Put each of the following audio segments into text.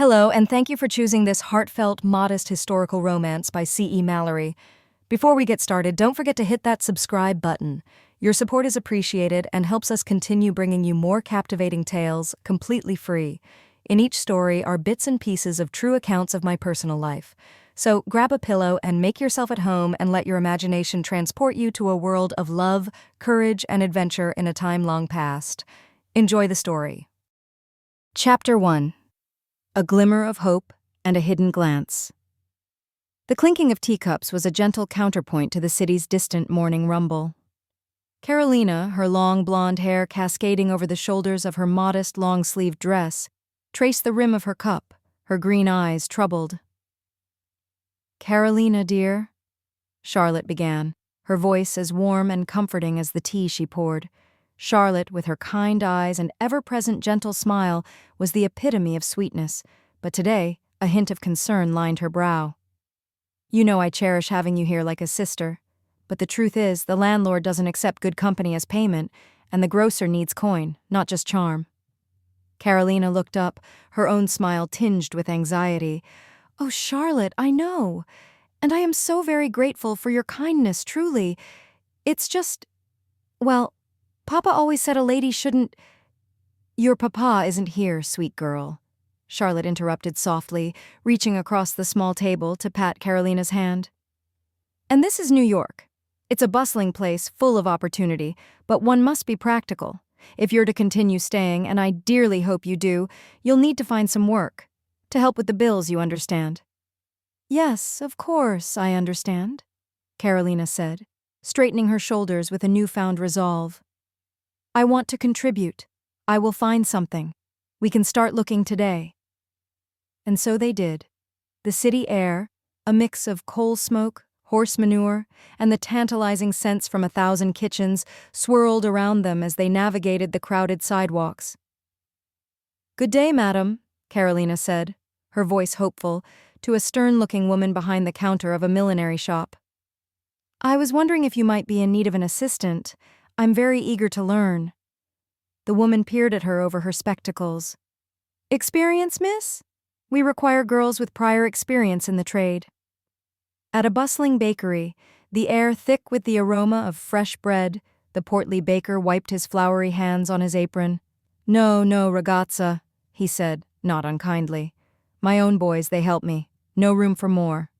Hello, and thank you for choosing this heartfelt, modest historical romance by C.E. Mallery. Before we get started, don't forget to hit that subscribe button. Your support is appreciated and helps us continue bringing you more captivating tales, completely free. In each story are bits and pieces of true accounts of my personal life. So grab a pillow and make yourself at home and let your imagination transport you to a world of love, courage, and adventure in a time long past. Enjoy the story. Chapter 1. A Glimmer of Hope and a Hidden Glance. The clinking of teacups was a gentle counterpoint to the city's distant morning rumble. Caroleena, her long blonde hair cascading over the shoulders of her modest long-sleeved dress, traced the rim of her cup, her green eyes troubled. "Caroleena, dear," Charlotte began, her voice as warm and comforting as the tea she poured. Charlotte, with her kind eyes and ever-present gentle smile, was the epitome of sweetness, but today a hint of concern lined her brow. "You know I cherish having you here like a sister, but the truth is the landlord doesn't accept good company as payment, and the grocer needs coin, not just charm." Caroleena looked up, her own smile tinged with anxiety. "Oh, Charlotte, I know, and I am so very grateful for your kindness, truly. It's just, well, Papa always said a lady shouldn't—" "Your papa isn't here, sweet girl," Charlotte interrupted softly, reaching across the small table to pat Carolina's hand. "And this is New York. It's a bustling place full of opportunity, but one must be practical. If you're to continue staying, and I dearly hope you do, you'll need to find some work. To help with the bills, you understand." "Yes, of course, I understand," Caroleena said, straightening her shoulders with a newfound resolve. "I want to contribute. I will find something. We can start looking today." And so they did. The city air, a mix of coal smoke, horse manure, and the tantalizing scents from 1,000 kitchens, swirled around them as they navigated the crowded sidewalks. "Good day, madam," Caroleena said, her voice hopeful, to a stern-looking woman behind the counter of a millinery shop. "I was wondering if you might be in need of an assistant. I'm very eager to learn." The woman peered at her over her spectacles. "Experience, miss? We require girls with prior experience in the trade." At a bustling bakery, the air thick with the aroma of fresh bread, the portly baker wiped his floury hands on his apron. "No, ragazza," he said, not unkindly. "My own boys, they help me. No room for more."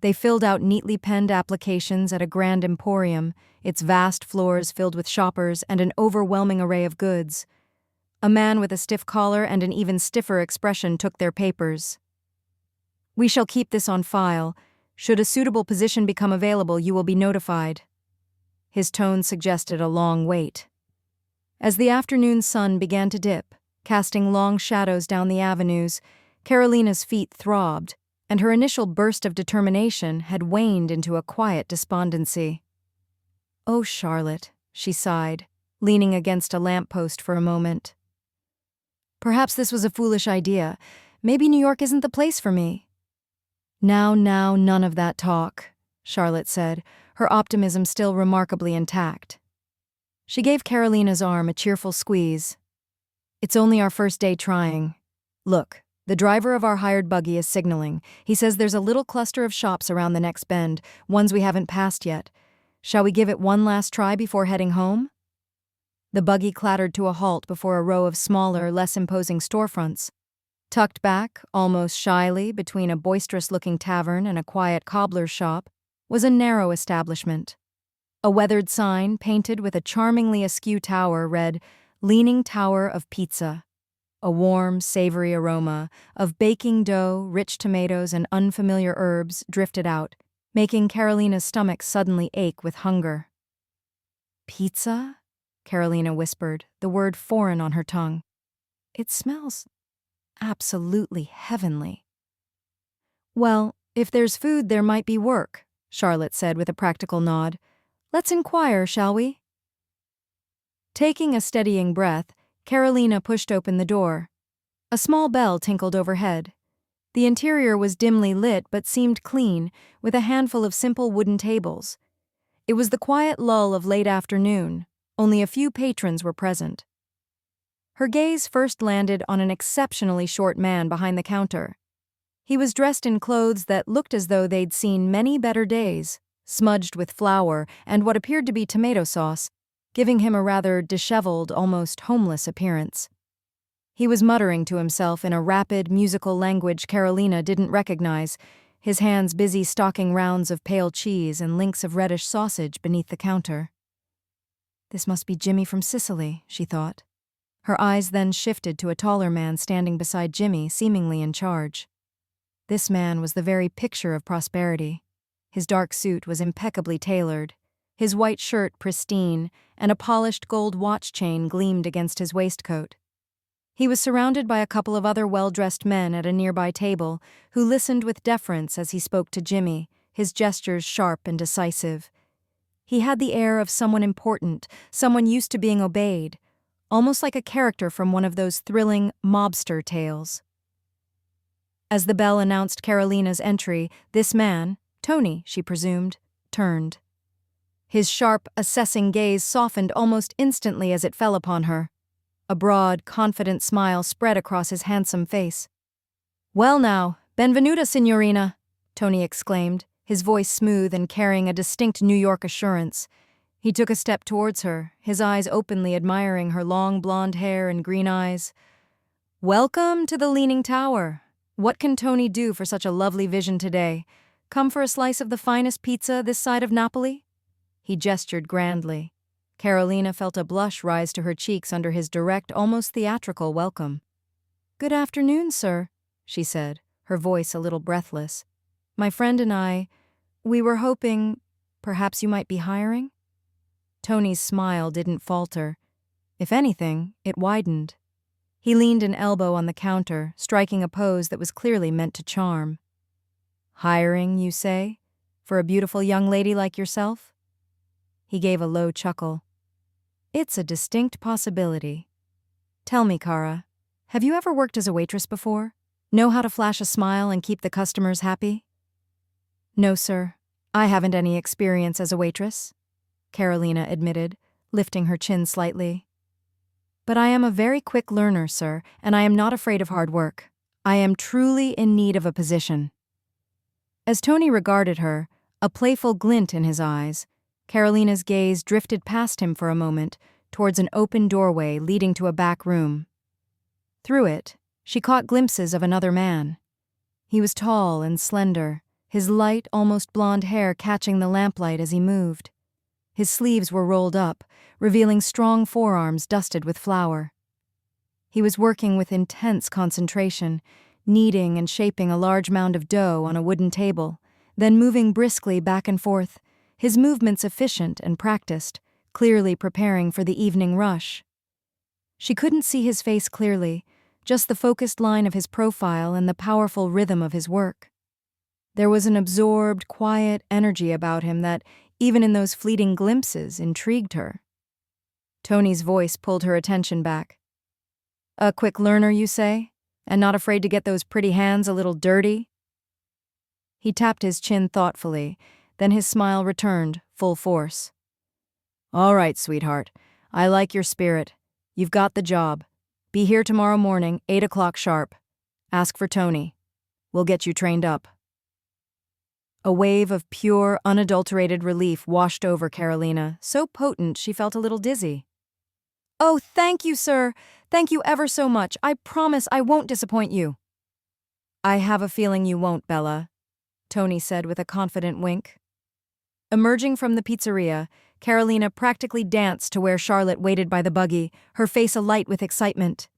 They filled out neatly penned applications at a grand emporium, its vast floors filled with shoppers and an overwhelming array of goods. A man with a stiff collar and an even stiffer expression took their papers. "We shall keep this on file. Should a suitable position become available, you will be notified." His tone suggested a long wait. As the afternoon sun began to dip, casting long shadows down the avenues, Carolina's feet throbbed, and her initial burst of determination had waned into a quiet despondency. "Oh, Charlotte," she sighed, leaning against a lamppost for a moment. "Perhaps this was a foolish idea. Maybe New York isn't the place for me." Now, none of that talk," Charlotte said, her optimism still remarkably intact. She gave Carolina's arm a cheerful squeeze. "It's only our first day trying. Look, the driver of our hired buggy is signaling. He says there's a little cluster of shops around the next bend, ones we haven't passed yet. Shall we give it one last try before heading home?" The buggy clattered to a halt before a row of smaller, less imposing storefronts. Tucked back, almost shyly, between a boisterous-looking tavern and a quiet cobbler's shop, was a narrow establishment. A weathered sign, painted with a charmingly askew tower, read, "Leaning Tower of Pizza." A warm, savory aroma of baking dough, rich tomatoes, and unfamiliar herbs drifted out, making Carolina's stomach suddenly ache with hunger. "Pizza?" Caroleena whispered, the word foreign on her tongue. "It smells absolutely heavenly." "Well, if there's food, there might be work," Charlotte said with a practical nod. "Let's inquire, shall we?" Taking a steadying breath, Caroleena pushed open the door. A small bell tinkled overhead. The interior was dimly lit but seemed clean, with a handful of simple wooden tables. It was the quiet lull of late afternoon. Only a few patrons were present. Her gaze first landed on an exceptionally short man behind the counter. He was dressed in clothes that looked as though they'd seen many better days, smudged with flour and what appeared to be tomato sauce, giving him a rather disheveled, almost homeless appearance. He was muttering to himself in a rapid, musical language Caroleena didn't recognize, his hands busy stalking rounds of pale cheese and links of reddish sausage beneath the counter. This must be Jimmy from Sicily, she thought. Her eyes then shifted to a taller man standing beside Jimmy, seemingly in charge. This man was the very picture of prosperity. His dark suit was impeccably tailored, his white shirt pristine, and a polished gold watch chain gleamed against his waistcoat. He was surrounded by a couple of other well-dressed men at a nearby table who listened with deference as he spoke to Jimmy, his gestures sharp and decisive. He had the air of someone important, someone used to being obeyed, almost like a character from one of those thrilling mobster tales. As the bell announced Caroleena's entry, this man, Tony, she presumed, turned. His sharp, assessing gaze softened almost instantly as it fell upon her. A broad, confident smile spread across his handsome face. "Well now, benvenuta, signorina," Tony exclaimed, his voice smooth and carrying a distinct New York assurance. He took a step towards her, his eyes openly admiring her long blonde hair and green eyes. "Welcome to the Leaning Tower. What can Tony do for such a lovely vision today? Come for a slice of the finest pizza this side of Napoli?" He gestured grandly. Caroleena felt a blush rise to her cheeks under his direct, almost theatrical welcome. "Good afternoon, sir," she said, her voice a little breathless. "My friend and we were hoping perhaps you might be hiring?" Tony's smile didn't falter. If anything, it widened. He leaned an elbow on the counter, striking a pose that was clearly meant to charm. "Hiring, you say? For a beautiful young lady like yourself?" He gave a low chuckle. "It's a distinct possibility. Tell me, Cara, have you ever worked as a waitress before? Know how to flash a smile and keep the customers happy?" "No, sir. I haven't any experience as a waitress," Caroleena admitted, lifting her chin slightly. "But I am a very quick learner, sir, and I am not afraid of hard work. I am truly in need of a position." As Tony regarded her, a playful glint in his eyes, Carolina's gaze drifted past him for a moment, towards an open doorway leading to a back room. Through it, she caught glimpses of another man. He was tall and slender, his light, almost blonde hair catching the lamplight as he moved. His sleeves were rolled up, revealing strong forearms dusted with flour. He was working with intense concentration, kneading and shaping a large mound of dough on a wooden table, then moving briskly back and forth, his movements efficient and practiced, clearly preparing for the evening rush. She couldn't see his face clearly, just the focused line of his profile and the powerful rhythm of his work. There was an absorbed, quiet energy about him that, even in those fleeting glimpses, intrigued her. Tony's voice pulled her attention back. "A quick learner, you say? And not afraid to get those pretty hands a little dirty?" He tapped his chin thoughtfully, then his smile returned, full force. "All right, sweetheart. I like your spirit. You've got the job. Be here tomorrow morning, 8 o'clock sharp. Ask for Tony. We'll get you trained up." A wave of pure, unadulterated relief washed over Caroleena, so potent she felt a little dizzy. "Oh, thank you, sir. Thank you ever so much. I promise I won't disappoint you." "I have a feeling you won't, Bella," Tony said with a confident wink. Emerging from the pizzeria, Caroleena practically danced to where Charlotte waited by the buggy, her face alight with excitement.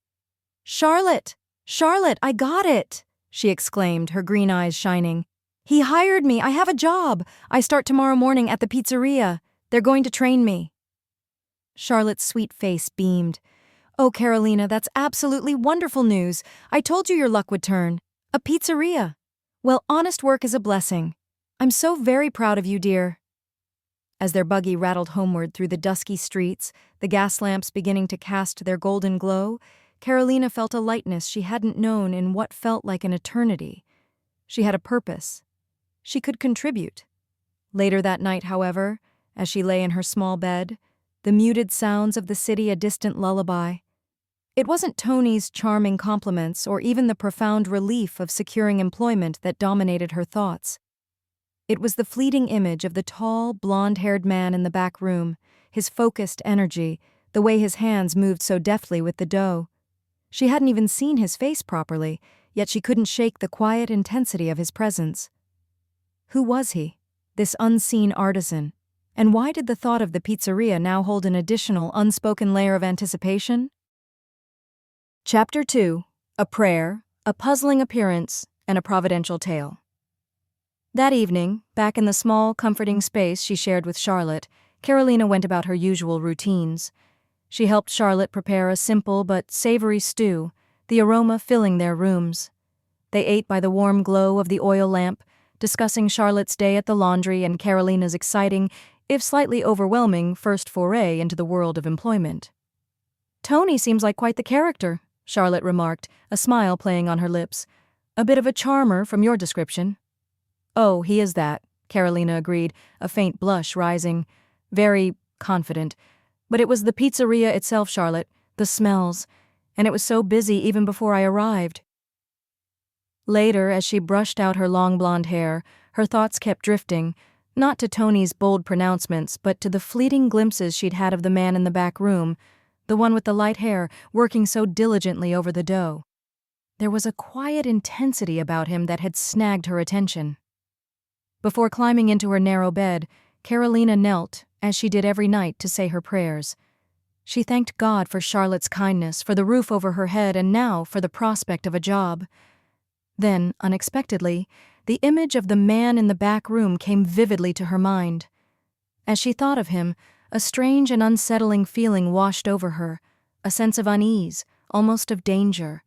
"Charlotte! Charlotte, I got it!" she exclaimed, her green eyes shining. "He hired me. I have a job. I start tomorrow morning at the pizzeria. They're going to train me." Charlotte's sweet face beamed. "Oh, Caroleena, that's absolutely wonderful news. I told you your luck would turn. A pizzeria. Well, honest work is a blessing. I'm so very proud of you, dear." As their buggy rattled homeward through the dusky streets, the gas lamps beginning to cast their golden glow, Caroleena felt a lightness she hadn't known in what felt like an eternity. She had a purpose. She could contribute. Later that night, however, as she lay in her small bed, the muted sounds of the city a distant lullaby. It wasn't Tony's charming compliments or even the profound relief of securing employment that dominated her thoughts. It was the fleeting image of the tall, blonde-haired man in the back room, his focused energy, the way his hands moved so deftly with the dough. She hadn't even seen his face properly, yet she couldn't shake the quiet intensity of his presence. Who was he, this unseen artisan, and why did the thought of the pizzeria now hold an additional unspoken layer of anticipation? Chapter 2. A Prayer, a Puzzling Appearance, and a Providential Tale. That evening, back in the small, comforting space she shared with Charlotte, Caroleena went about her usual routines. She helped Charlotte prepare a simple but savory stew, the aroma filling their rooms. They ate by the warm glow of the oil lamp, discussing Charlotte's day at the laundry and Carolina's exciting, if slightly overwhelming, first foray into the world of employment. "Tony seems like quite the character," Charlotte remarked, a smile playing on her lips. "A bit of a charmer from your description." "Oh, he is that," Caroleena agreed, a faint blush rising. "Very confident. But it was the pizzeria itself, Charlotte, the smells, and it was so busy even before I arrived." Later, as she brushed out her long blonde hair, her thoughts kept drifting, not to Tony's bold pronouncements, but to the fleeting glimpses she'd had of the man in the back room, the one with the light hair, working so diligently over the dough. There was a quiet intensity about him that had snagged her attention. Before climbing into her narrow bed, Caroleena knelt, as she did every night, to say her prayers. She thanked God for Charlotte's kindness, for the roof over her head, and now for the prospect of a job. Then, unexpectedly, the image of the man in the back room came vividly to her mind. As she thought of him, a strange and unsettling feeling washed over her, a sense of unease, almost of danger.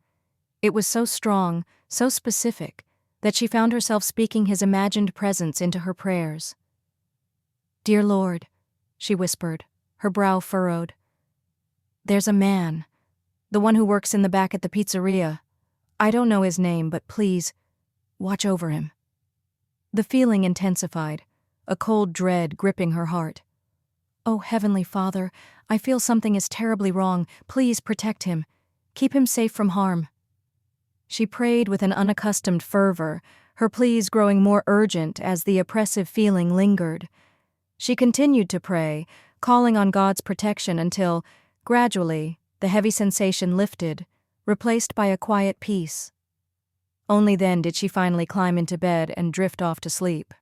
It was so strong, so specific, that she found herself speaking his imagined presence into her prayers. "Dear Lord," she whispered, her brow furrowed. "There's a man, the one who works in the back at the pizzeria. I don't know his name, but please, watch over him." The feeling intensified, a cold dread gripping her heart. "Oh, Heavenly Father, I feel something is terribly wrong. Please protect him. Keep him safe from harm." She prayed with an unaccustomed fervor, her pleas growing more urgent as the oppressive feeling lingered. She continued to pray, calling on God's protection until, gradually, the heavy sensation lifted, replaced by a quiet peace. Only then did she finally climb into bed and drift off to sleep.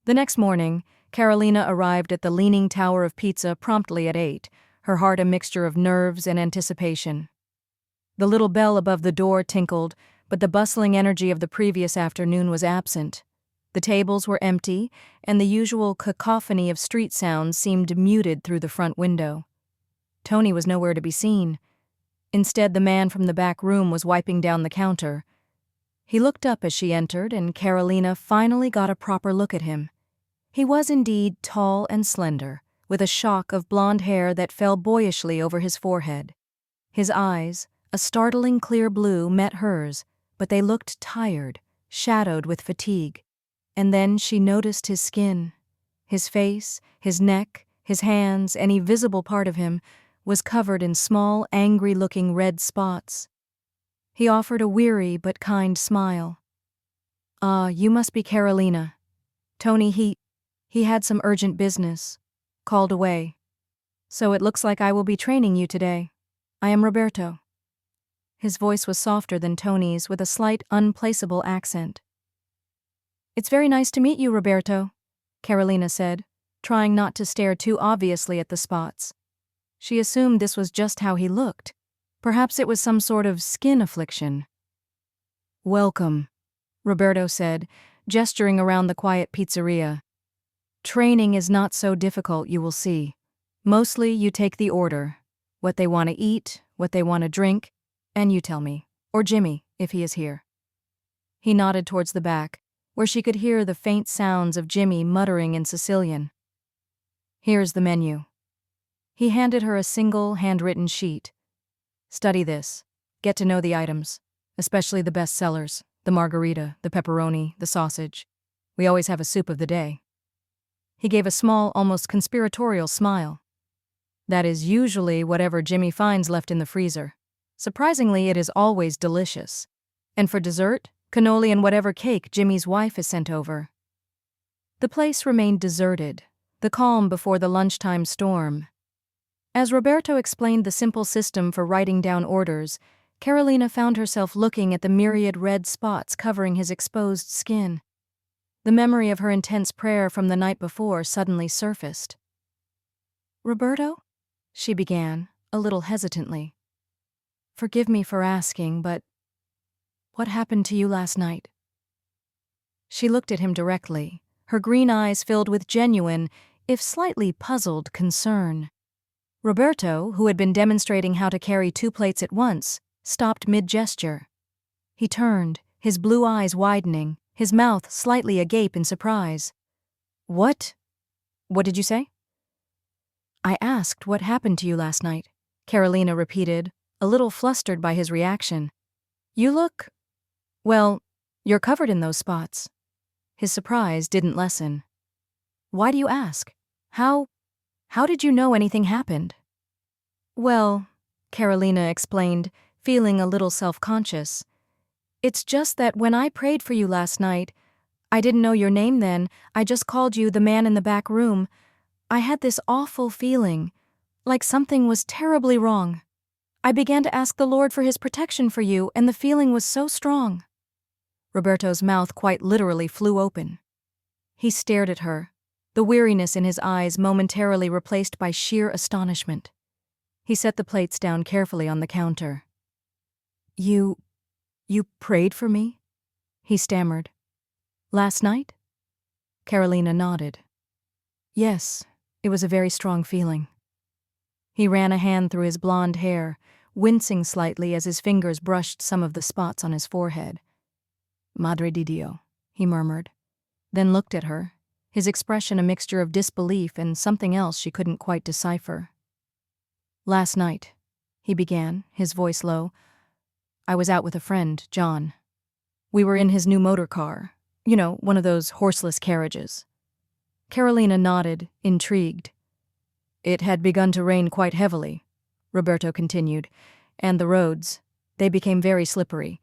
The next morning, Caroleena arrived at the Leaning Tower of Pizza promptly at 8, her heart a mixture of nerves and anticipation. The little bell above the door tinkled, but the bustling energy of the previous afternoon was absent. The tables were empty, and the usual cacophony of street sounds seemed muted through the front window. Tony was nowhere to be seen. Instead, the man from the back room was wiping down the counter. He looked up as she entered, and Caroleena finally got a proper look at him. He was indeed tall and slender, with a shock of blonde hair that fell boyishly over his forehead. His eyes, a startling clear blue, met hers, but they looked tired, shadowed with fatigue. And then she noticed his skin. His face, his neck, his hands, any visible part of him, was covered in small, angry-looking red spots. He offered a weary but kind smile. "Ah, you must be Caroleena. Tony, he had some urgent business. Called away. So it looks like I will be training you today. I am Roberto." His voice was softer than Tony's, with a slight, unplaceable accent. "It's very nice to meet you, Roberto," Caroleena said, trying not to stare too obviously at the spots. She assumed this was just how he looked. Perhaps it was some sort of skin affliction. "Welcome," Roberto said, gesturing around the quiet pizzeria. "Training is not so difficult, you will see. Mostly you take the order, what they want to eat, what they want to drink, and you tell me, or Jimmy, if he is here." He nodded towards the back, where she could hear the faint sounds of Jimmy muttering in Sicilian. "Here's the menu." He handed her a single, handwritten sheet. "Study this. Get to know the items, especially the best sellers, the margarita, the pepperoni, the sausage. We always have a soup of the day." He gave a small, almost conspiratorial smile. That is usually whatever Jimmy finds left in the freezer. Surprisingly, it is always delicious. And for dessert, cannoli and whatever cake Jimmy's wife has sent over. The place remained deserted, the calm before the lunchtime storm. As Roberto explained the simple system for writing down orders, Caroleena found herself looking at the myriad red spots covering his exposed skin. The memory of her intense prayer from the night before suddenly surfaced. "Roberto?" she began, a little hesitantly. "Forgive me for asking, but what happened to you last night?" She looked at him directly, her green eyes filled with genuine, if slightly puzzled, concern. Roberto, who had been demonstrating how to carry 2 plates at once, stopped mid-gesture. He turned, his blue eyes widening, his mouth slightly agape in surprise. What did you say?" "I asked what happened to you last night," Caroleena repeated, a little flustered by his reaction. "You look... well, you're covered in those spots." His surprise didn't lessen. "Why do you ask? How did you know anything happened?" "Well," Caroleena explained, feeling a little self-conscious. "It's just that when I prayed for you last night, I didn't know your name then, I just called you the man in the back room. I had this awful feeling, like something was terribly wrong. I began to ask the Lord for his protection for you, and the feeling was so strong." Roberto's mouth quite literally flew open. He stared at her, the weariness in his eyes momentarily replaced by sheer astonishment. He set the plates down carefully on the counter. You prayed for me?" he stammered. "Last night?" Caroleena nodded. "Yes, it was a very strong feeling." He ran a hand through his blonde hair, wincing slightly as his fingers brushed some of the spots on his forehead. "Madre di Dio," he murmured, then looked at her, his expression a mixture of disbelief and something else she couldn't quite decipher. "Last night," he began, his voice low, "I was out with a friend, John. We were in his new motor car, one of those horseless carriages." Caroleena nodded, intrigued. "It had begun to rain quite heavily," Roberto continued, "and the roads, they became very slippery.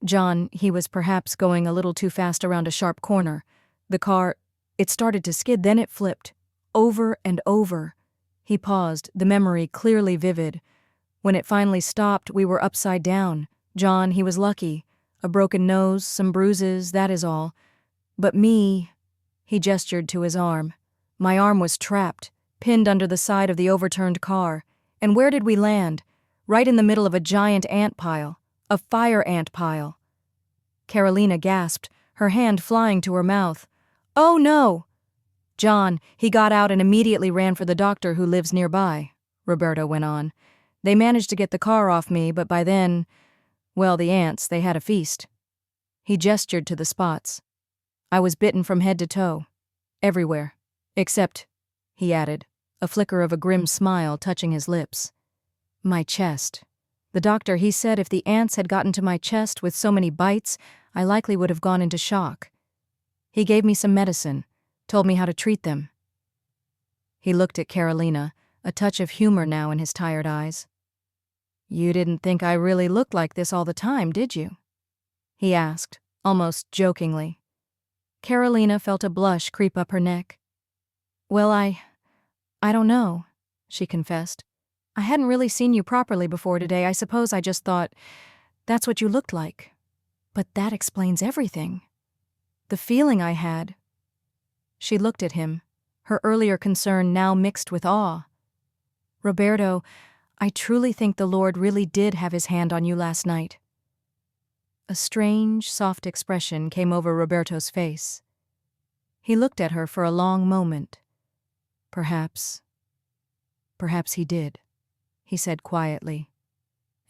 John, he was perhaps going a little too fast around a sharp corner. The car, it started to skid, then it flipped. Over and over." He paused, the memory clearly vivid. "When it finally stopped, we were upside down. John, he was lucky. A broken nose, some bruises, that is all. But me," he gestured to his arm. "My arm was trapped, pinned under the side of the overturned car. And where did we land? Right in the middle of a giant ant pile. A fire ant pile." Caroleena gasped, her hand flying to her mouth. "Oh no!" "John, he got out and immediately ran for the doctor who lives nearby," Roberto went on. "They managed to get the car off me, but by then, well, the ants, they had a feast." He gestured to the spots. "I was bitten from head to toe. Everywhere. Except," he added, a flicker of a grim smile touching his lips, "my chest. The doctor, he said if the ants had gotten to my chest with so many bites, I likely would have gone into shock. He gave me some medicine, told me how to treat them." He looked at Caroleena, a touch of humor now in his tired eyes. "You didn't think I really looked like this all the time, did you?" he asked, almost jokingly. Caroleena felt a blush creep up her neck. "Well, I don't know," she confessed. "I hadn't really seen you properly before today. I suppose I just thought that's what you looked like. But that explains everything. The feeling I had." She looked at him, her earlier concern now mixed with awe. "Roberto, I truly think the Lord really did have his hand on you last night." A strange, soft expression came over Roberto's face. He looked at her for a long moment. Perhaps he did," he said quietly.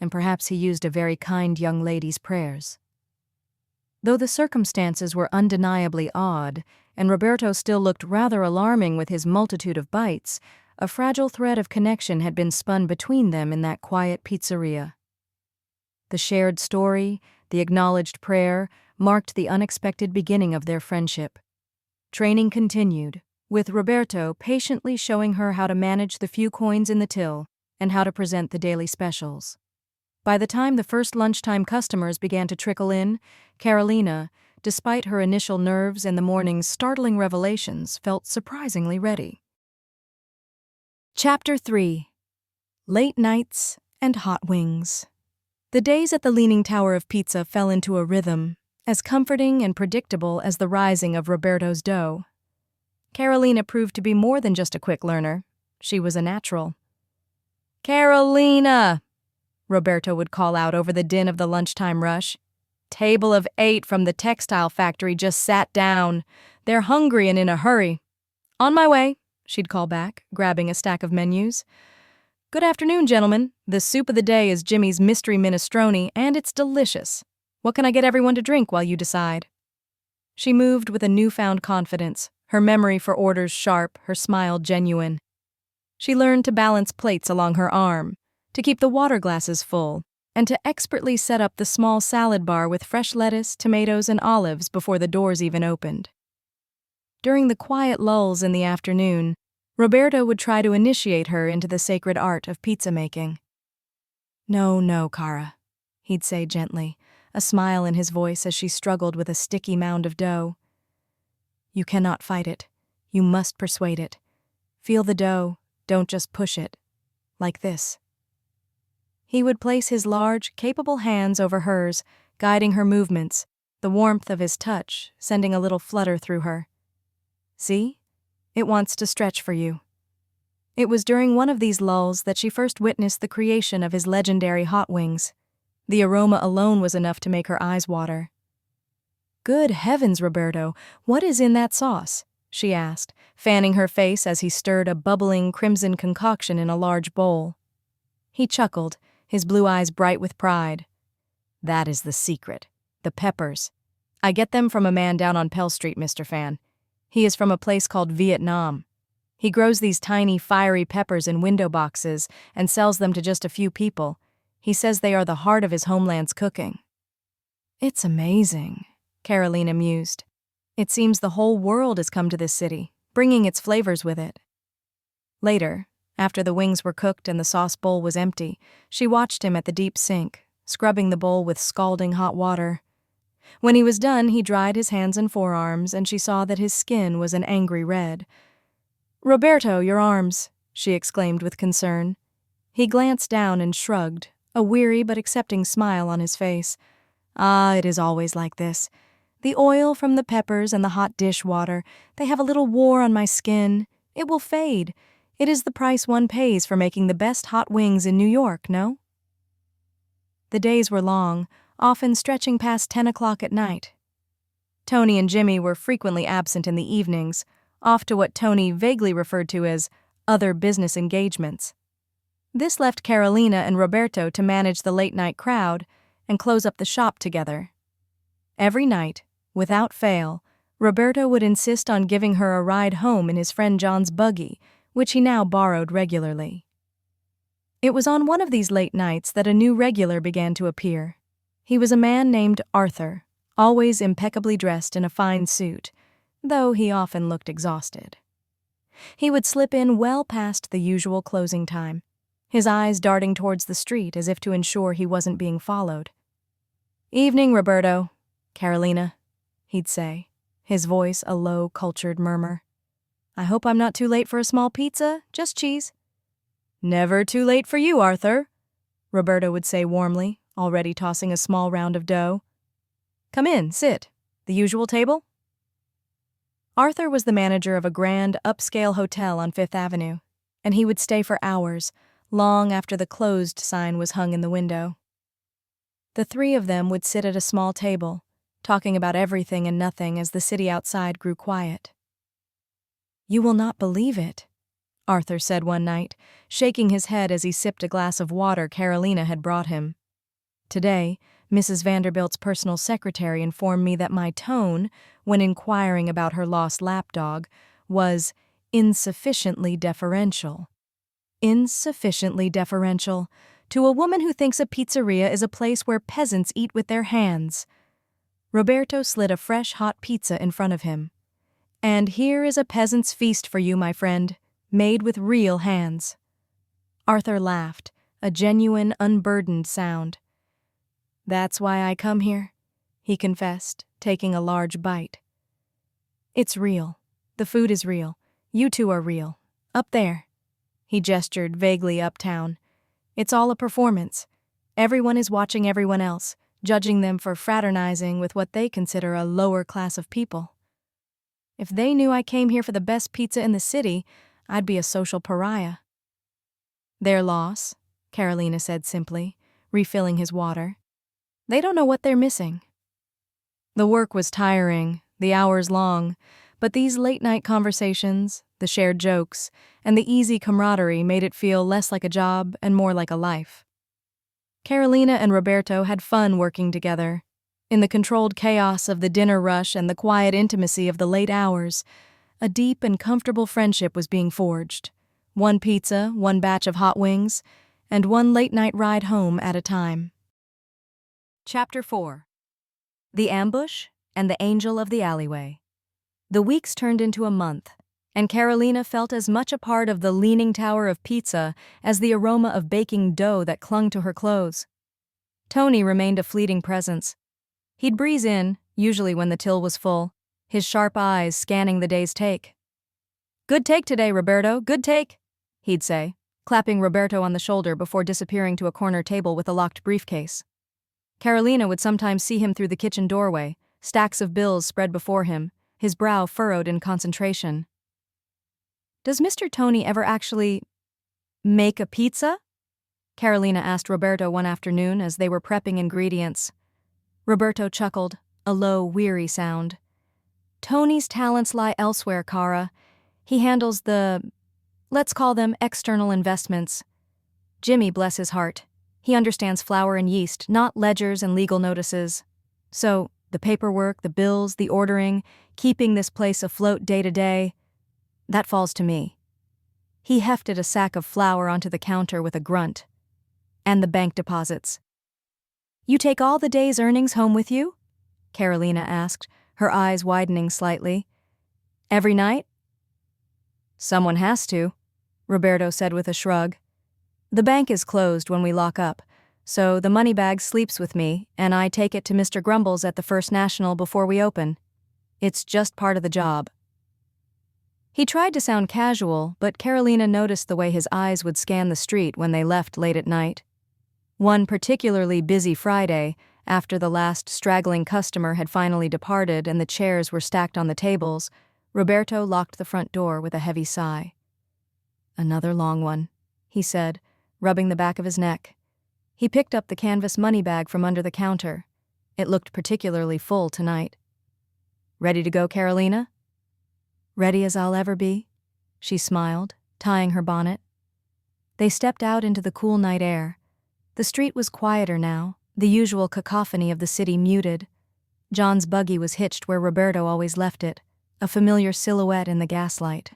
"And perhaps he used a very kind young lady's prayers." Though the circumstances were undeniably odd, and Roberto still looked rather alarming with his multitude of bites, a fragile thread of connection had been spun between them in that quiet pizzeria. The shared story, the acknowledged prayer, marked the unexpected beginning of their friendship. Training continued, with Roberto patiently showing her how to manage the few coins in the till and how to present the daily specials. By the time the first lunchtime customers began to trickle in, Caroleena, despite her initial nerves and the morning's startling revelations, felt surprisingly ready. Chapter 3. Late Nights and Hot Wings. The days at the Leaning Tower of Pizza fell into a rhythm, as comforting and predictable as the rising of Roberto's dough. Caroleena proved to be more than just a quick learner. She was a natural. "Caroleena!" Roberto would call out over the din of the lunchtime rush. "Table of 8 from the textile factory just sat down. They're hungry and in a hurry." "On my way," she'd call back, grabbing a stack of menus. "Good afternoon, gentlemen. The soup of the day is Jimmy's mystery minestrone, and it's delicious. What can I get everyone to drink while you decide?" She moved with a newfound confidence, her memory for orders sharp, her smile genuine. She learned to balance plates along her arm, to keep the water glasses full, and to expertly set up the small salad bar with fresh lettuce, tomatoes, and olives before the doors even opened. During the quiet lulls in the afternoon, Roberto would try to initiate her into the sacred art of pizza making. No, Cara," he'd say gently, a smile in his voice as she struggled with a sticky mound of dough. "You cannot fight it. You must persuade it. Feel the dough, don't just push it. Like this." He would place his large, capable hands over hers, guiding her movements, the warmth of his touch sending a little flutter through her. "See? It wants to stretch for you." It was during one of these lulls that she first witnessed the creation of his legendary hot wings. The aroma alone was enough to make her eyes water. "Good heavens, Roberto, what is in that sauce?" she asked, fanning her face as he stirred a bubbling crimson concoction in a large bowl. He chuckled, his blue eyes bright with pride. "That is the secret. The peppers. I get them from a man down on Pell Street, Mr. Fan. He is from a place called Vietnam. He grows these tiny, fiery peppers in window boxes and sells them to just a few people. He says they are the heart of his homeland's cooking." "It's amazing," Caroleena mused. "It seems the whole world has come to this city, bringing its flavors with it." Later, after the wings were cooked and the sauce bowl was empty, she watched him at the deep sink, scrubbing the bowl with scalding hot water. When he was done, he dried his hands and forearms, and she saw that his skin was an angry red. "Roberto, your arms," she exclaimed with concern. He glanced down and shrugged, a weary but accepting smile on his face. "Ah, it is always like this. The oil from the peppers and the hot dish water, they have a little war on my skin. It will fade. It is the price one pays for making the best hot wings in New York, no?" The days were long, often stretching past 10 o'clock at night. Tony and Jimmy were frequently absent in the evenings, off to what Tony vaguely referred to as other business engagements. This left Caroleena and Roberto to manage the late-night crowd and close up the shop together. Every night, without fail, Roberto would insist on giving her a ride home in his friend John's buggy, which he now borrowed regularly. It was on one of these late nights that a new regular began to appear. He was a man named Arthur, always impeccably dressed in a fine suit, though he often looked exhausted. He would slip in well past the usual closing time, his eyes darting towards the street as if to ensure he wasn't being followed. "Evening, Roberto. Caroleena," he'd say, his voice a low, cultured murmur. "I hope I'm not too late for a small pizza, just cheese." "Never too late for you, Arthur," Roberto would say warmly, already tossing a small round of dough. "Come in, sit. The usual table?" Arthur was the manager of a grand, upscale hotel on Fifth Avenue, and he would stay for hours, long after the closed sign was hung in the window. The three of them would sit at a small table, talking about everything and nothing as the city outside grew quiet. "You will not believe it," Arthur said one night, shaking his head as he sipped a glass of water Caroleena had brought him. "Today, Mrs. Vanderbilt's personal secretary informed me that my tone, when inquiring about her lost lapdog, was insufficiently deferential." Insufficiently deferential to a woman who thinks a pizzeria is a place where peasants eat with their hands. Roberto slid a fresh hot pizza in front of him. And here is a peasant's feast for you, my friend, made with real hands." Arthur laughed, a genuine, unburdened sound. "That's why I come here," he confessed, taking a large bite. "It's real. The food is real. You two are real. Up there." He gestured vaguely uptown. "It's all a performance. Everyone is watching everyone else, judging them for fraternizing with what they consider a lower class of people. If they knew I came here for the best pizza in the city, I'd be a social pariah." "Their loss," Caroleena said simply, refilling his water. "They don't know what they're missing." The work was tiring, the hours long, but these late-night conversations, the shared jokes, and the easy camaraderie made it feel less like a job and more like a life. Caroleena and Roberto had fun working together. In the controlled chaos of the dinner rush and the quiet intimacy of the late hours, a deep and comfortable friendship was being forged. One pizza, one batch of hot wings, and one late-night ride home at a time. Chapter 4. The Ambush and the Angel of the Alleyway. The weeks turned into a month, and Caroleena felt as much a part of the leaning tower of pizza as the aroma of baking dough that clung to her clothes. Tony remained a fleeting presence. He'd breeze in, usually when the till was full, his sharp eyes scanning the day's take. "Good take today, Roberto, good take," he'd say, clapping Roberto on the shoulder before disappearing to a corner table with a locked briefcase. Caroleena would sometimes see him through the kitchen doorway, stacks of bills spread before him, his brow furrowed in concentration. "Does Mr. Tony ever actually make a pizza?" Caroleena asked Roberto one afternoon as they were prepping ingredients. Roberto chuckled, a low, weary sound. "Tony's talents lie elsewhere, Cara. He handles let's call them external investments. Jimmy, bless his heart. He understands flour and yeast, not ledgers and legal notices. So, the paperwork, the bills, the ordering, keeping this place afloat day to day, that falls to me." He hefted a sack of flour onto the counter with a grunt. "And the bank deposits." "You take all the day's earnings home with you?" Caroleena asked, her eyes widening slightly. "Every night?" "Someone has to," Roberto said with a shrug. "The bank is closed when we lock up, so the money bag sleeps with me, and I take it to Mr. Grumble's at the First National before we open. It's just part of the job." He tried to sound casual, but Caroleena noticed the way his eyes would scan the street when they left late at night. One particularly busy Friday, after the last straggling customer had finally departed and the chairs were stacked on the tables, Roberto locked the front door with a heavy sigh. "Another long one," he said, rubbing the back of his neck. He picked up the canvas money bag from under the counter. It looked particularly full tonight. "Ready to go, Caroleena?" "Ready as I'll ever be," she smiled, tying her bonnet. They stepped out into the cool night air. The street was quieter now, the usual cacophony of the city muted. John's buggy was hitched where Roberto always left it, a familiar silhouette in the gaslight.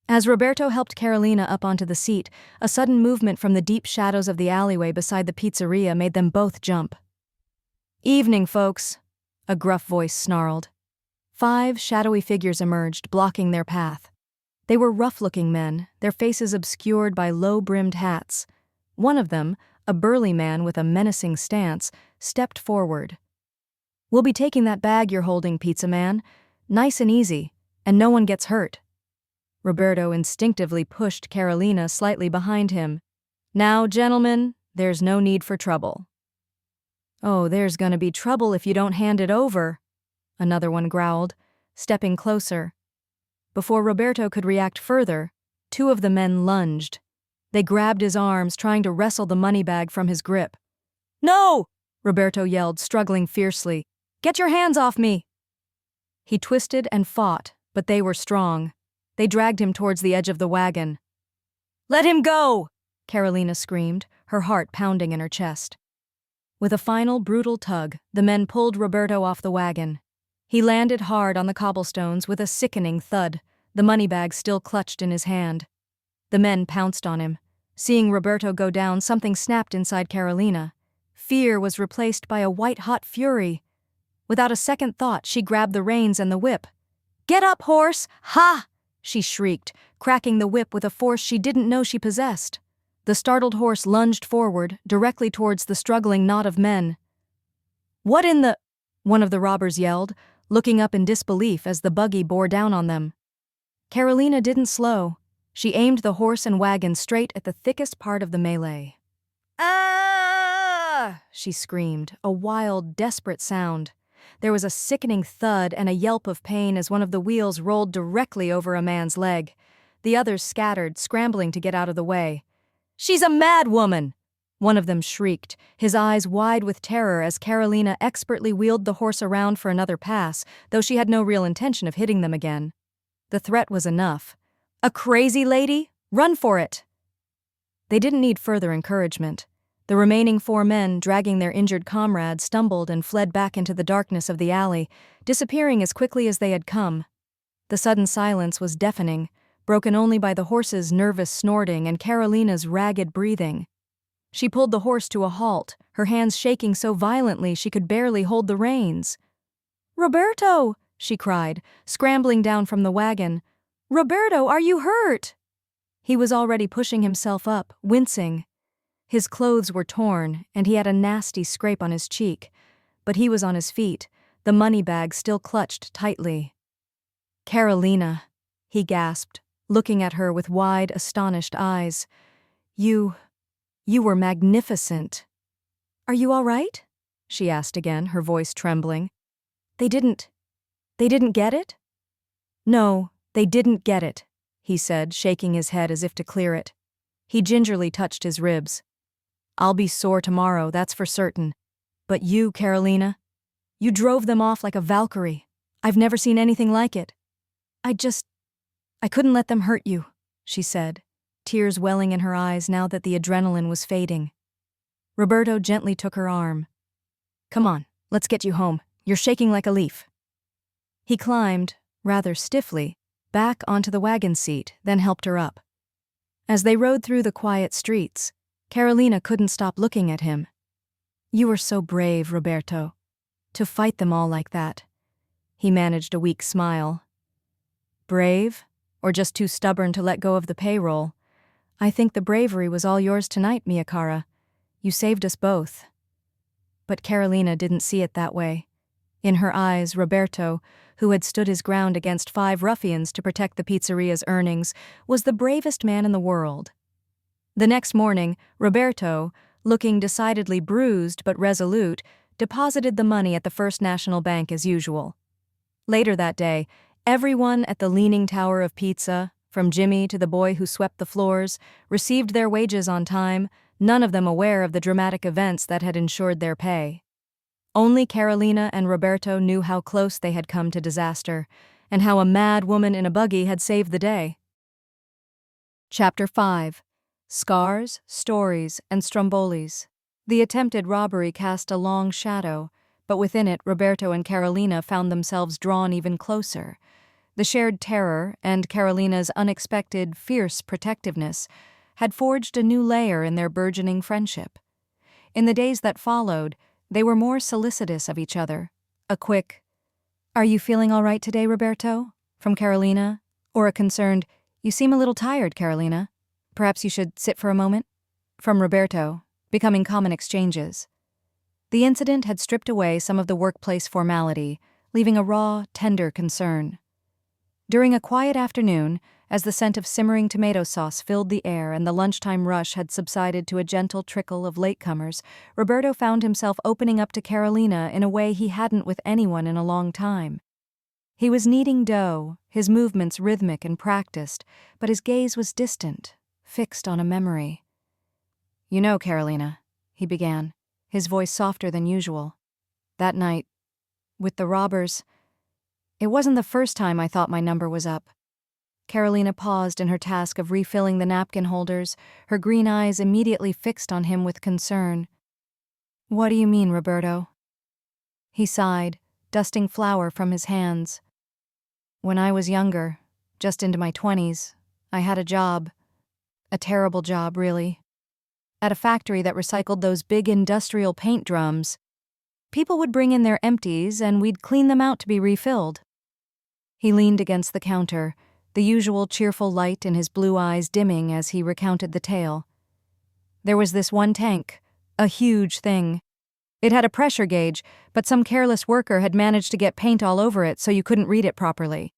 As Roberto helped Caroleena up onto the seat, a sudden movement from the deep shadows of the alleyway beside the pizzeria made them both jump. "Evening, folks," a gruff voice snarled. 5 shadowy figures emerged, blocking their path. They were rough-looking men, their faces obscured by low-brimmed hats. One of them, a burly man with a menacing stance, stepped forward. "We'll be taking that bag you're holding, pizza man. Nice and easy, and no one gets hurt." Roberto instinctively pushed Caroleena slightly behind him. "Now, gentlemen, there's no need for trouble." "Oh, there's gonna be trouble if you don't hand it over," another one growled, stepping closer. Before Roberto could react further, 2 of the men lunged. They grabbed his arms, trying to wrestle the money bag from his grip. "No!" Roberto yelled, struggling fiercely. "Get your hands off me!" He twisted and fought, but they were strong. They dragged him towards the edge of the wagon. "Let him go!" Caroleena screamed, her heart pounding in her chest. With a final brutal tug, the men pulled Roberto off the wagon. He landed hard on the cobblestones with a sickening thud, the money bag still clutched in his hand. The men pounced on him. Seeing Roberto go down, something snapped inside Caroleena. Fear was replaced by a white-hot fury. Without a second thought, she grabbed the reins and the whip. "Get up, horse! Ha!" she shrieked, cracking the whip with a force she didn't know she possessed. The startled horse lunged forward, directly towards the struggling knot of men. "What in the—" one of the robbers yelled, looking up in disbelief as the buggy bore down on them. Caroleena didn't slow. She aimed the horse and wagon straight at the thickest part of the melee. "Ah!" she screamed, a wild, desperate sound. There was a sickening thud and a yelp of pain as one of the wheels rolled directly over a man's leg. The others scattered, scrambling to get out of the way. "She's a mad woman!" one of them shrieked, his eyes wide with terror as Caroleena expertly wheeled the horse around for another pass, though she had no real intention of hitting them again. The threat was enough. "A crazy lady? Run for it!" They didn't need further encouragement. The remaining 4 men, dragging their injured comrade, stumbled and fled back into the darkness of the alley, disappearing as quickly as they had come. The sudden silence was deafening, broken only by the horse's nervous snorting and Caroleena's ragged breathing. She pulled the horse to a halt, her hands shaking so violently she could barely hold the reins. "Roberto!" she cried, scrambling down from the wagon. "Roberto, are you hurt?" He was already pushing himself up, wincing. His clothes were torn, and he had a nasty scrape on his cheek, but he was on his feet, the money bag still clutched tightly. "Caroleena," he gasped, looking at her with wide, astonished eyes. You were magnificent." "Are you all right?" she asked again, her voice trembling. They didn't get it?" "No, they didn't get it," he said, shaking his head as if to clear it. He gingerly touched his ribs. "I'll be sore tomorrow, that's for certain. But you, Caroleena, you drove them off like a Valkyrie. I've never seen anything like it. I couldn't let them hurt you," she said, tears welling in her eyes now that the adrenaline was fading. Roberto gently took her arm. "Come on, let's get you home. You're shaking like a leaf." He climbed, rather stiffly, back onto the wagon seat, then helped her up. As they rode through the quiet streets, Caroleena couldn't stop looking at him. "You were so brave, Roberto. To fight them all like that." He managed a weak smile. "Brave? Or just too stubborn to let go of the payroll? I think the bravery was all yours tonight, mia cara. You saved us both." But Caroleena didn't see it that way. In her eyes, Roberto, who had stood his ground against 5 ruffians to protect the pizzeria's earnings, was the bravest man in the world. The next morning, Roberto, looking decidedly bruised but resolute, deposited the money at the First National Bank as usual. Later that day, everyone at the Leaning Tower of Pizza, from Jimmy to the boy who swept the floors, received their wages on time, none of them aware of the dramatic events that had ensured their pay. Only Caroleena and Roberto knew how close they had come to disaster, and how a mad woman in a buggy had saved the day. Chapter 5. Scars, Stories, and Strombolis. The attempted robbery cast a long shadow, but within it Roberto and Caroleena found themselves drawn even closer. The shared terror and Carolina's unexpected, fierce protectiveness had forged a new layer in their burgeoning friendship. In the days that followed, they were more solicitous of each other. A quick, "Are you feeling all right today, Roberto?" from Caroleena, or a concerned, "You seem a little tired, Caroleena. Perhaps you should sit for a moment?" from Roberto, becoming common exchanges. The incident had stripped away some of the workplace formality, leaving a raw, tender concern. During a quiet afternoon, as the scent of simmering tomato sauce filled the air and the lunchtime rush had subsided to a gentle trickle of latecomers, Roberto found himself opening up to Caroleena in a way he hadn't with anyone in a long time. He was kneading dough, his movements rhythmic and practiced, but his gaze was distant, fixed on a memory. "You know, Caroleena," he began, his voice softer than usual. "That night, with the robbers, it wasn't the first time I thought my number was up." Caroleena paused in her task of refilling the napkin holders, her green eyes immediately fixed on him with concern. "What do you mean, Roberto?" He sighed, dusting flour from his hands. "When I was younger, just into my 20s, I had a job. A terrible job, really. At a factory that recycled those big industrial paint drums. People would bring in their empties and we'd clean them out to be refilled." He leaned against the counter, the usual cheerful light in his blue eyes dimming as he recounted the tale. There was this one tank, a huge thing. It had a pressure gauge, but some careless worker had managed to get paint all over it so you couldn't read it properly.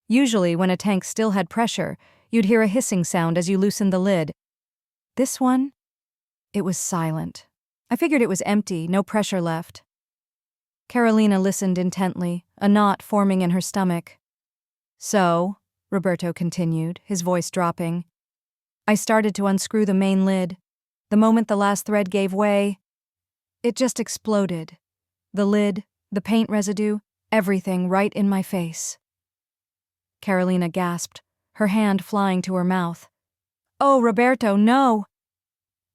Usually, when a tank still had pressure, you'd hear a hissing sound as you loosened the lid. This one? It was silent. I figured it was empty, no pressure left. Caroleena listened intently, a knot forming in her stomach. So, Roberto continued, his voice dropping, I started to unscrew the main lid. The moment the last thread gave way, it just exploded. The lid, the paint residue, everything right in my face. Caroleena gasped, her hand flying to her mouth. Oh, Roberto, no!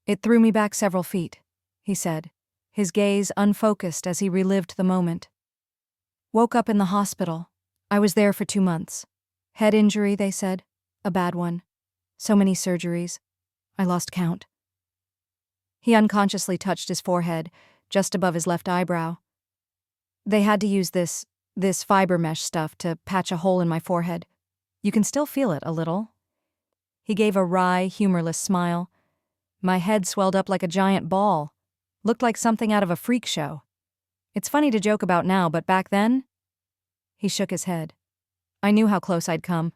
It threw me back several feet, he said, his gaze unfocused as he relived the moment. Woke up in the hospital. I was there for 2 months. Head injury, they said. A bad one. So many surgeries. I lost count. He unconsciously touched his forehead, just above his left eyebrow. They had to use this fiber mesh stuff to patch a hole in my forehead. You can still feel it a little. He gave a wry, humorless smile. My head swelled up like a giant ball. Looked like something out of a freak show. It's funny to joke about now, but back then? He shook his head. I knew how close I'd come.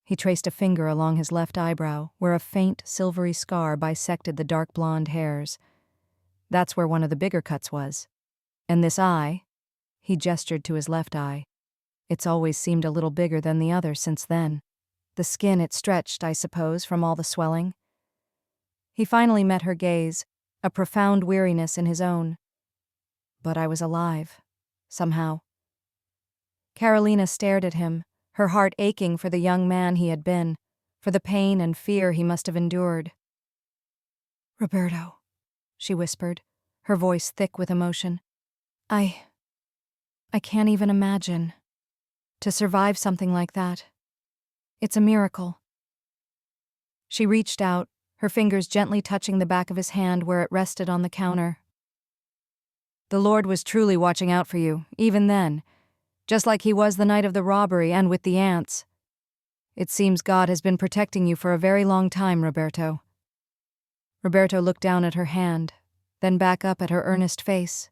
He traced a finger along his left eyebrow, where a faint, silvery scar bisected the dark blonde hairs. That's where one of the bigger cuts was. And this eye, he gestured to his left eye. It's always seemed a little bigger than the other since then. The skin it stretched, I suppose, from all the swelling. He finally met her gaze, a profound weariness in his own. But I was alive, somehow. Caroleena stared at him, her heart aching for the young man he had been, for the pain and fear he must have endured. Roberto, she whispered, her voice thick with emotion. I can't even imagine. To survive something like that. It's a miracle. She reached out, her fingers gently touching the back of his hand where it rested on the counter. The Lord was truly watching out for you, even then, just like he was the night of the robbery and with the ants. It seems God has been protecting you for a very long time, Roberto. Roberto looked down at her hand, then back up at her earnest face.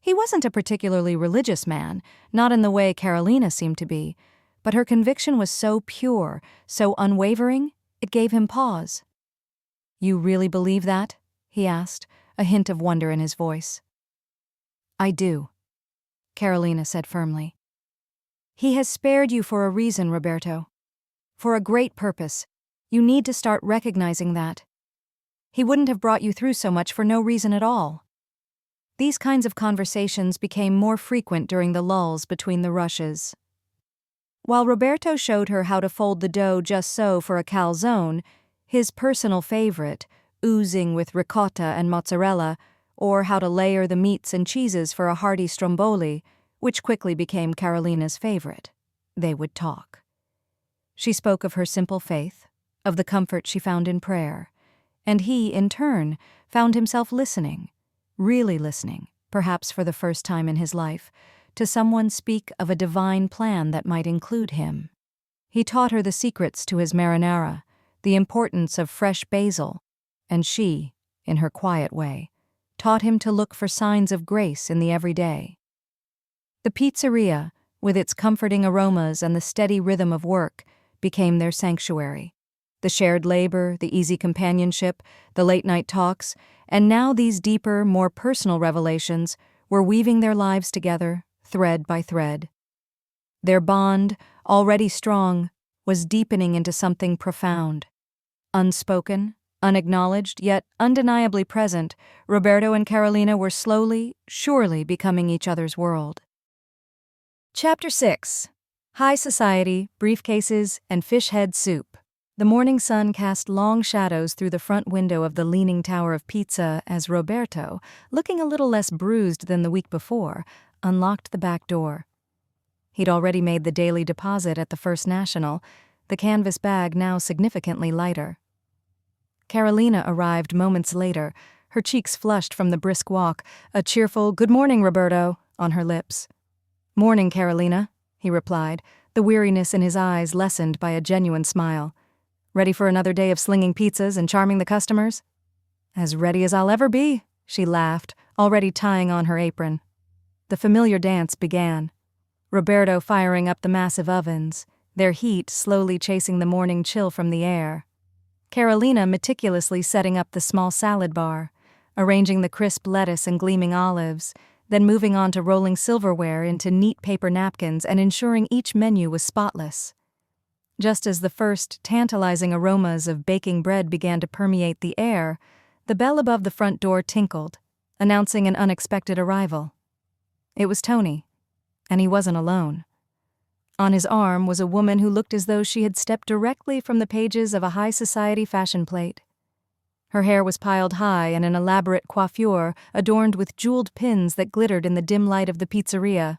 He wasn't a particularly religious man, not in the way Caroleena seemed to be, but her conviction was so pure, so unwavering, it gave him pause. You really believe that? He asked, a hint of wonder in his voice. I do, Caroleena said firmly. He has spared you for a reason, Roberto. For a great purpose. You need to start recognizing that. He wouldn't have brought you through so much for no reason at all. These kinds of conversations became more frequent during the lulls between the rushes. While Roberto showed her how to fold the dough just so for a calzone, his personal favorite, oozing with ricotta and mozzarella, or how to layer the meats and cheeses for a hearty stromboli, which quickly became Caroleena's favorite, they would talk. She spoke of her simple faith, of the comfort she found in prayer, and he, in turn, found himself listening, really listening, perhaps for the first time in his life, to someone speak of a divine plan that might include him. He taught her the secrets to his marinara, the importance of fresh basil, and she, in her quiet way, taught him to look for signs of grace in the everyday. The pizzeria, with its comforting aromas and the steady rhythm of work, became their sanctuary. The shared labor, the easy companionship, the late-night talks, and now these deeper, more personal revelations were weaving their lives together, thread by thread. Their bond, already strong, was deepening into something profound. Unspoken, unacknowledged, yet undeniably present, Roberto and Caroleena were slowly, surely becoming each other's world. Chapter 6. High Society, Briefcases, and Fish Head Soup. The morning sun cast long shadows through the front window of the leaning tower of pizza as Roberto, looking a little less bruised than the week before, unlocked the back door. He'd already made the daily deposit at the First National, the canvas bag now significantly lighter. Caroleena arrived moments later, her cheeks flushed from the brisk walk, a cheerful "Good morning, Roberto," on her lips. "Morning, Caroleena," he replied, the weariness in his eyes lessened by a genuine smile. "Ready for another day of slinging pizzas and charming the customers?" "As ready as I'll ever be," she laughed, already tying on her apron. The familiar dance began. Roberto firing up the massive ovens, their heat slowly chasing the morning chill from the air. Caroleena meticulously setting up the small salad bar, arranging the crisp lettuce and gleaming olives, then moving on to rolling silverware into neat paper napkins and ensuring each menu was spotless. Just as the first tantalizing aromas of baking bread began to permeate the air, the bell above the front door tinkled, announcing an unexpected arrival. It was Tony, and he wasn't alone. On his arm was a woman who looked as though she had stepped directly from the pages of a high society fashion plate. Her hair was piled high in an elaborate coiffure adorned with jeweled pins that glittered in the dim light of the pizzeria.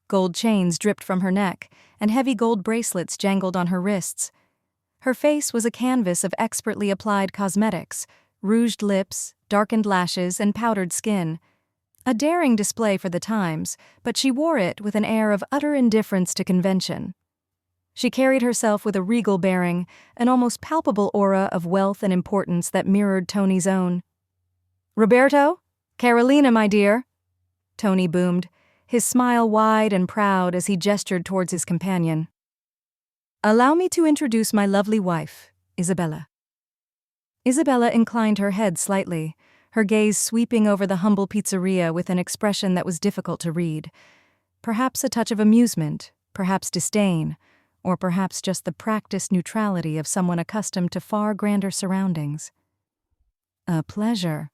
Gold chains dripped from her neck, and heavy gold bracelets jangled on her wrists. Her face was a canvas of expertly applied cosmetics, rouged lips, darkened lashes, and powdered skin. A daring display for the times, but she wore it with an air of utter indifference to convention. She carried herself with a regal bearing, an almost palpable aura of wealth and importance that mirrored Tony's own. "Roberto? Caroleena, my dear," Tony boomed, his smile wide and proud as he gestured towards his companion. "Allow me to introduce my lovely wife, Isabella." Isabella inclined her head slightly, her gaze sweeping over the humble pizzeria with an expression that was difficult to read. Perhaps a touch of amusement, perhaps disdain, or perhaps just the practiced neutrality of someone accustomed to far grander surroundings. "A pleasure,"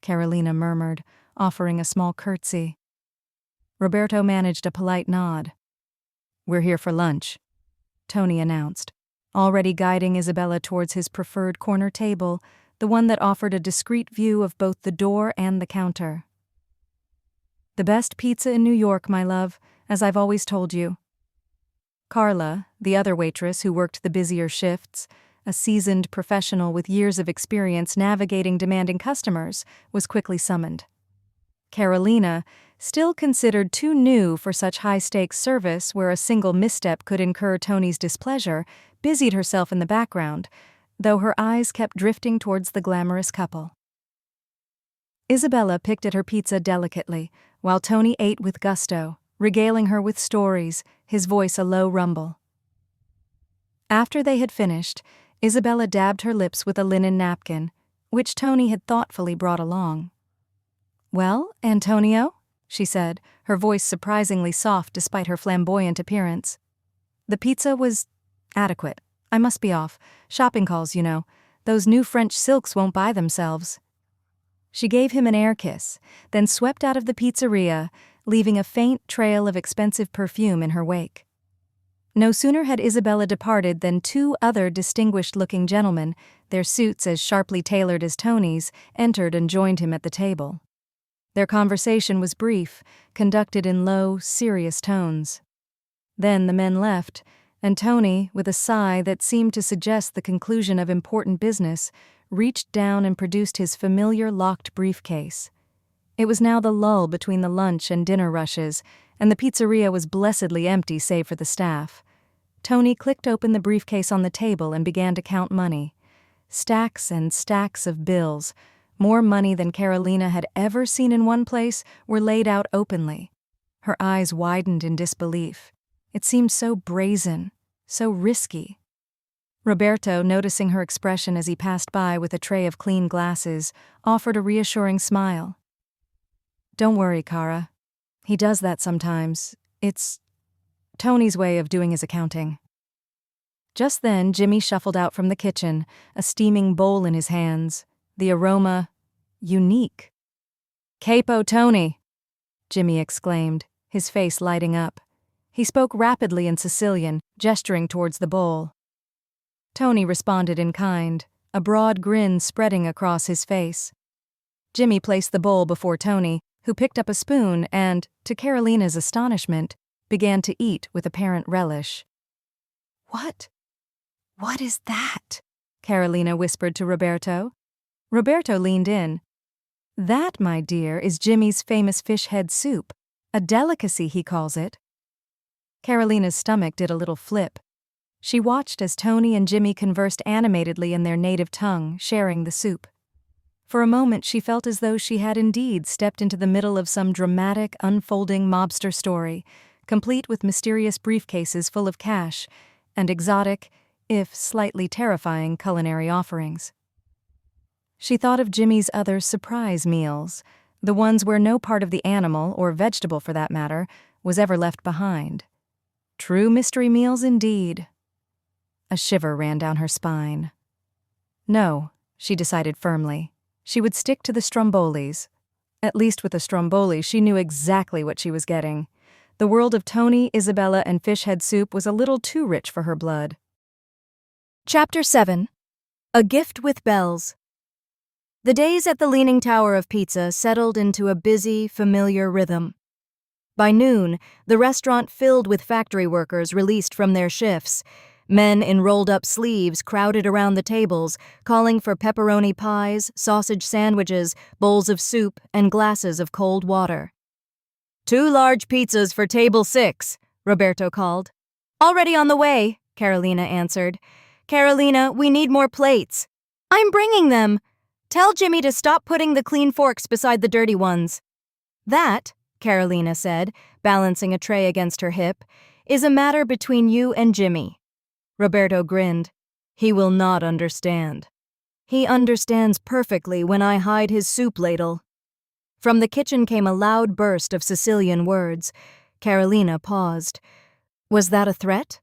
Caroleena murmured, offering a small curtsy. Roberto managed a polite nod. "We're here for lunch," Tony announced, already guiding Isabella towards his preferred corner table, the one that offered a discreet view of both the door and the counter. "The best pizza in New York, my love, as I've always told you." Carla, the other waitress who worked the busier shifts, a seasoned professional with years of experience navigating demanding customers, was quickly summoned. Caroleena, still considered too new for such high-stakes service where a single misstep could incur Tony's displeasure, busied herself in the background, though her eyes kept drifting towards the glamorous couple. Isabella picked at her pizza delicately, while Tony ate with gusto, regaling her with stories, his voice a low rumble. After they had finished, Isabella dabbed her lips with a linen napkin, which Tony had thoughtfully brought along. "Well, Antonio," she said, her voice surprisingly soft despite her flamboyant appearance. "The pizza was adequate. I must be off. Shopping calls, you know. Those new French silks won't buy themselves." She gave him an air kiss, then swept out of the pizzeria, leaving a faint trail of expensive perfume in her wake. No sooner had Isabella departed than two other distinguished-looking gentlemen, their suits as sharply tailored as Tony's, entered and joined him at the table. Their conversation was brief, conducted in low, serious tones. Then the men left, and Tony, with a sigh that seemed to suggest the conclusion of important business, reached down and produced his familiar locked briefcase. It was now the lull between the lunch and dinner rushes, and the pizzeria was blessedly empty save for the staff. Tony clicked open the briefcase on the table and began to count money. Stacks and stacks of bills, more money than Caroleena had ever seen in one place, were laid out openly. Her eyes widened in disbelief. It seemed so brazen, so risky. Roberto, noticing her expression as he passed by with a tray of clean glasses, offered a reassuring smile. "Don't worry, Cara. He does that sometimes. It's Tony's way of doing his accounting." Just then, Jimmy shuffled out from the kitchen, a steaming bowl in his hands, the aroma unique. "Capo Tony!" Jimmy exclaimed, his face lighting up. He spoke rapidly in Sicilian, gesturing towards the bowl. Tony responded in kind, a broad grin spreading across his face. Jimmy placed the bowl before Tony, who picked up a spoon and, to Caroleena's astonishment, began to eat with apparent relish. What is that?" Caroleena whispered to Roberto. Roberto leaned in. "That, my dear, is Jimmy's famous fish head soup. A delicacy, he calls it." Carolina's stomach did a little flip. She watched as Tony and Jimmy conversed animatedly in their native tongue, sharing the soup. For a moment she felt as though she had indeed stepped into the middle of some dramatic, unfolding mobster story, complete with mysterious briefcases full of cash and exotic, if slightly terrifying, culinary offerings. She thought of Jimmy's other surprise meals, the ones where no part of the animal, or vegetable for that matter, was ever left behind. True mystery meals indeed. A shiver ran down her spine. No, she decided firmly. She would stick to the strombolis. At least with the stromboli, she knew exactly what she was getting. The world of Tony, Isabella, and fish head soup was a little too rich for her blood. Chapter 7. A Gift with Bells. The days at the Leaning Tower of Pizza settled into a busy, familiar rhythm. By noon, the restaurant filled with factory workers released from their shifts. Men in rolled-up sleeves crowded around the tables, calling for pepperoni pies, sausage sandwiches, bowls of soup, and glasses of cold water. 2 large pizzas for table 6, Roberto called. Already on the way, Caroleena answered. Caroleena, we need more plates. I'm bringing them. Tell Jimmy to stop putting the clean forks beside the dirty ones. That, Caroleena said, balancing a tray against her hip, is a matter between you and Jimmy. Roberto grinned. He will not understand. He understands perfectly when I hide his soup ladle. From the kitchen came a loud burst of Sicilian words. Caroleena paused. Was that a threat?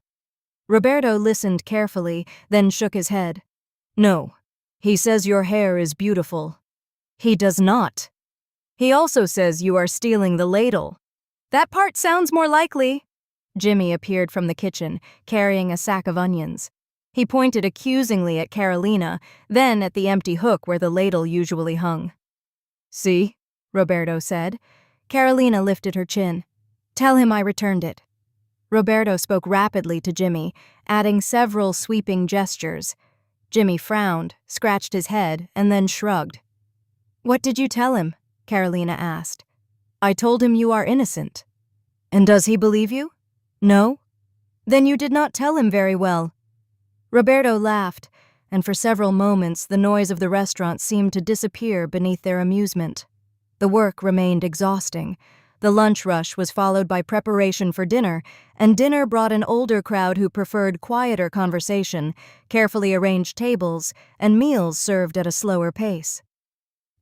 Roberto listened carefully, then shook his head. No. He says your hair is beautiful. He does not. He also says you are stealing the ladle. That part sounds more likely. Jimmy appeared from the kitchen, carrying a sack of onions. He pointed accusingly at Caroleena, then at the empty hook where the ladle usually hung. See, Roberto said. Caroleena lifted her chin. Tell him I returned it. Roberto spoke rapidly to Jimmy, adding several sweeping gestures. Jimmy frowned, scratched his head, and then shrugged. What did you tell him? Caroleena asked. I told him you are innocent. And does he believe you? No? Then you did not tell him very well. Roberto laughed, and for several moments the noise of the restaurant seemed to disappear beneath their amusement. The work remained exhausting. The lunch rush was followed by preparation for dinner, and dinner brought an older crowd who preferred quieter conversation, carefully arranged tables, and meals served at a slower pace.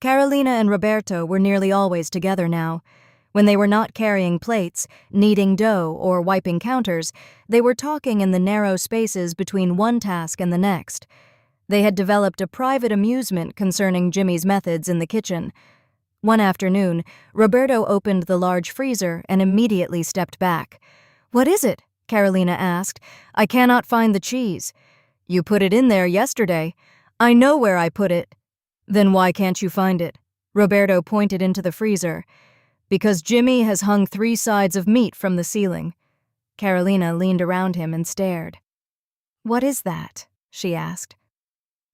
Caroleena and Roberto were nearly always together now. When they were not carrying plates, kneading dough, or wiping counters, they were talking in the narrow spaces between one task and the next. They had developed a private amusement concerning Jimmy's methods in the kitchen. One afternoon, Roberto opened the large freezer and immediately stepped back. What is it? Caroleena asked. I cannot find the cheese. You put it in there yesterday. I know where I put it. Then why can't you find it? Roberto pointed into the freezer. Because Jimmy has hung 3 sides of meat from the ceiling. Caroleena leaned around him and stared. What is that? She asked.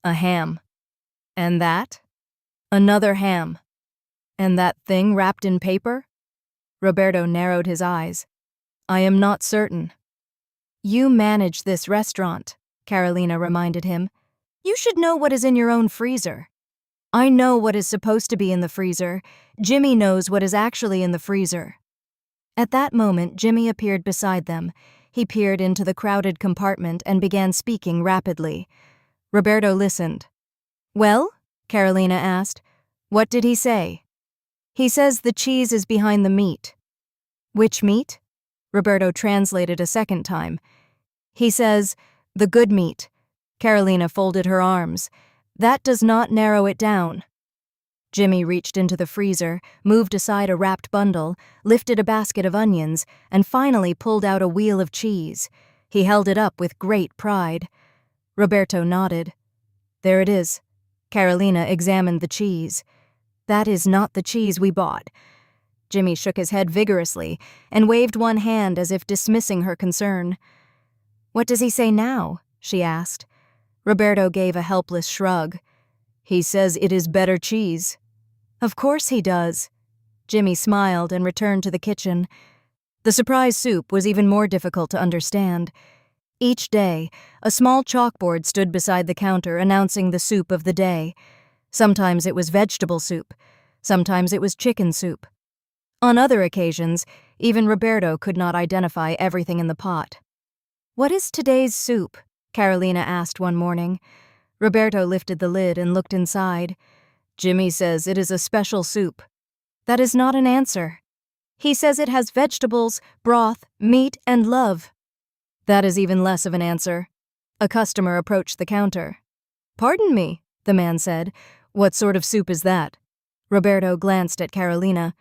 A ham. And that? Another ham. And that thing wrapped in paper? Roberto narrowed his eyes. I am not certain. You manage this restaurant, Caroleena reminded him. You should know what is in your own freezer. I know what is supposed to be in the freezer. Jimmy knows what is actually in the freezer. At that moment, Jimmy appeared beside them. He peered into the crowded compartment and began speaking rapidly. Roberto listened. Well? Caroleena asked. What did he say? He says the cheese is behind the meat. Which meat? Roberto translated a second time. He says, the good meat. Caroleena folded her arms. That does not narrow it down. Jimmy reached into the freezer, moved aside a wrapped bundle, lifted a basket of onions, and finally pulled out a wheel of cheese. He held it up with great pride. Roberto nodded. There it is. Caroleena examined the cheese. That is not the cheese we bought. Jimmy shook his head vigorously and waved one hand as if dismissing her concern. What does he say now? She asked. Roberto gave a helpless shrug. He says it is better cheese. Of course he does. Jimmy smiled and returned to the kitchen. The surprise soup was even more difficult to understand. Each day, a small chalkboard stood beside the counter announcing the soup of the day. Sometimes it was vegetable soup. Sometimes it was chicken soup. On other occasions, even Roberto could not identify everything in the pot. "What is today's soup?" Caroleena asked one morning. Roberto lifted the lid and looked inside. "Jimmy says it is a special soup." "That is not an answer. He says it has vegetables, broth, meat, and love." "That is even less of an answer." A customer approached the counter. "Pardon me," the man said. "What sort of soup is that?" Roberto glanced at Caroleena.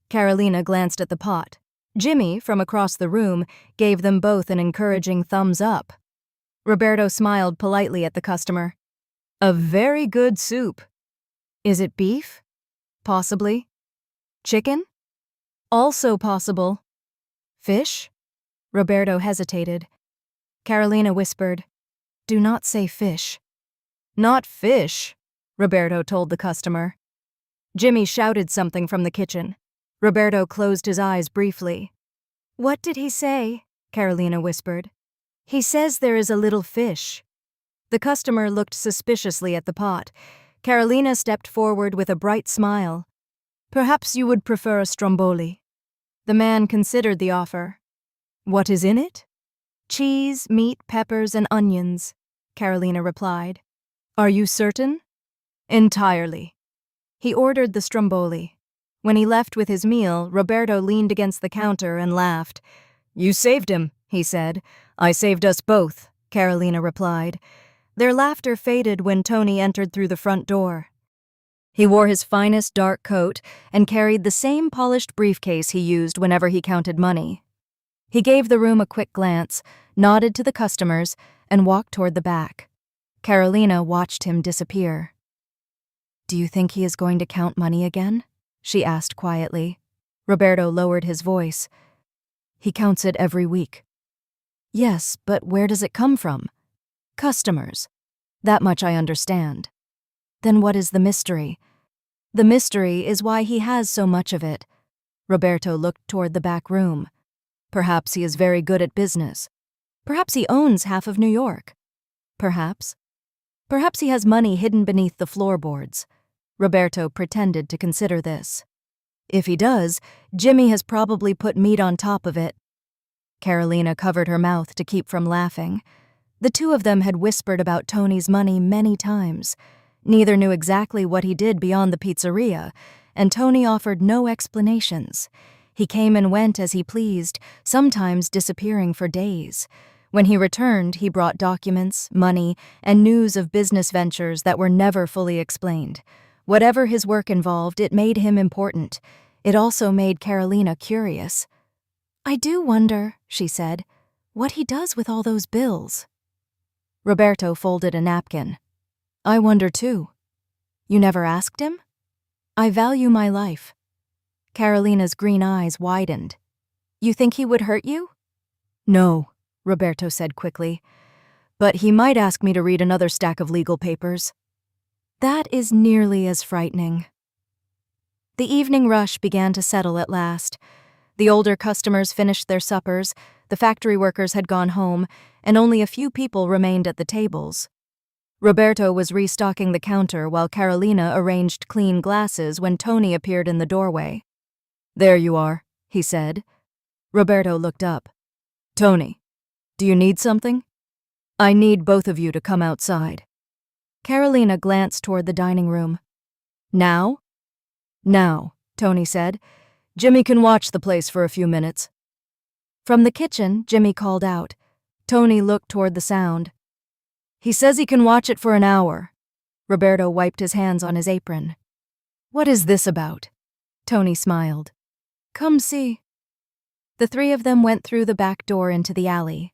Caroleena glanced at the pot. Jimmy, from across the room, gave them both an encouraging thumbs up. Roberto smiled politely at the customer. "A very good soup." "Is it beef?" "Possibly." "Chicken?" "Also possible." "Fish?" Roberto hesitated. Caroleena whispered, "Do not say fish." "Not fish," Roberto told the customer. Jimmy shouted something from the kitchen. Roberto closed his eyes briefly. "What did he say?" Caroleena whispered. "He says there is a little fish." The customer looked suspiciously at the pot. Caroleena stepped forward with a bright smile. "Perhaps you would prefer a stromboli." The man considered the offer. "What is in it?" "Cheese, meat, peppers, and onions," Caroleena replied. "Are you certain?" "Entirely." He ordered the stromboli. When he left with his meal, Roberto leaned against the counter and laughed. "You saved him," he said. "I saved us both," Caroleena replied. Their laughter faded when Tony entered through the front door. He wore his finest dark coat and carried the same polished briefcase he used whenever he counted money. He gave the room a quick glance, nodded to the customers, and walked toward the back. Caroleena watched him disappear. "Do you think he is going to count money again?" she asked quietly. Roberto lowered his voice. "He counts it every week." "Yes, but where does it come from?" "Customers. That much I understand." "Then what is the mystery?" "The mystery is why he has so much of it." Roberto looked toward the back room. "Perhaps he is very good at business. Perhaps he owns half of New York. Perhaps. Perhaps he has money hidden beneath the floorboards." Roberto pretended to consider this. "If he does, Jimmy has probably put meat on top of it." Caroleena covered her mouth to keep from laughing. The two of them had whispered about Tony's money many times. Neither knew exactly what he did beyond the pizzeria, and Tony offered no explanations. He came and went as he pleased, sometimes disappearing for days. When he returned, he brought documents, money, and news of business ventures that were never fully explained. Whatever his work involved, it made him important. It also made Caroleena curious. "I do wonder," she said, "what he does with all those bills." Roberto folded a napkin. "I wonder too." "You never asked him?" "I value my life." Carolina's green eyes widened. "You think he would hurt you?" "No," Roberto said quickly. "But he might ask me to read another stack of legal papers." "That is nearly as frightening." The evening rush began to settle at last. The older customers finished their suppers, the factory workers had gone home, and only a few people remained at the tables. Roberto was restocking the counter while Caroleena arranged clean glasses when Tony appeared in the doorway. "There you are," he said. Roberto looked up. "Tony, do you need something?" "I need both of you to come outside." Caroleena glanced toward the dining room. "Now?" "Now," Tony said. "Jimmy can watch the place for a few minutes." From the kitchen, Jimmy called out. Tony looked toward the sound. "He says he can watch it for an hour." Roberto wiped his hands on his apron. "What is this about?" Tony smiled. "Come see." The three of them went through the back door into the alley.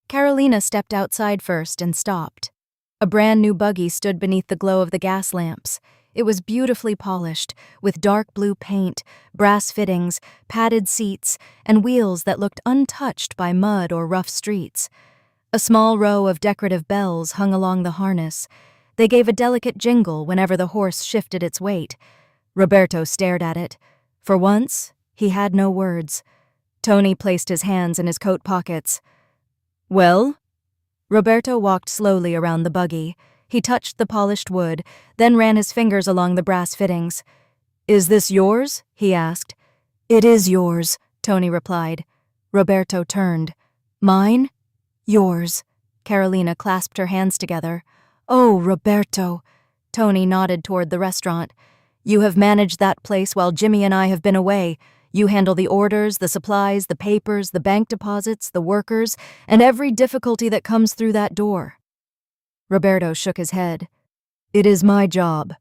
Caroleena stepped outside first and stopped. A brand new buggy stood beneath the glow of the gas lamps. It was beautifully polished, with dark blue paint, brass fittings, padded seats, and wheels that looked untouched by mud or rough streets. A small row of decorative bells hung along the harness. They gave a delicate jingle whenever the horse shifted its weight. Roberto stared at it. For once, he had no words. Tony placed his hands in his coat pockets. "Well?" Roberto walked slowly around the buggy. He touched the polished wood, then ran his fingers along the brass fittings. "Is this yours?" he asked. "It is yours," Tony replied. Roberto turned. "Mine? Yours." Caroleena clasped her hands together. "Oh, Roberto." Tony nodded toward the restaurant. "You have managed that place while Jimmy and I have been away. You handle the orders, the supplies, the papers, the bank deposits, the workers, and every difficulty that comes through that door." Roberto shook his head. "It is my job."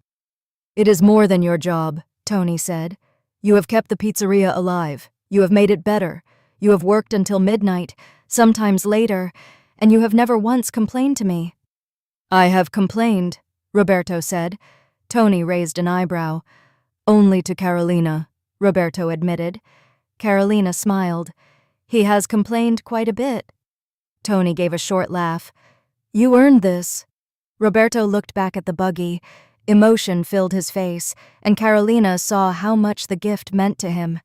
"It is more than your job," Tony said. "You have kept the pizzeria alive. You have made it better. You have worked until midnight, sometimes later, and you have never once complained to me." "I have complained," Roberto said. Tony raised an eyebrow. "Only to Caroleena," Roberto admitted. Caroleena smiled. "He has complained quite a bit." Tony gave a short laugh. "You earned this." Roberto looked back at the buggy. Emotion filled his face, and Caroleena saw how much the gift meant to him.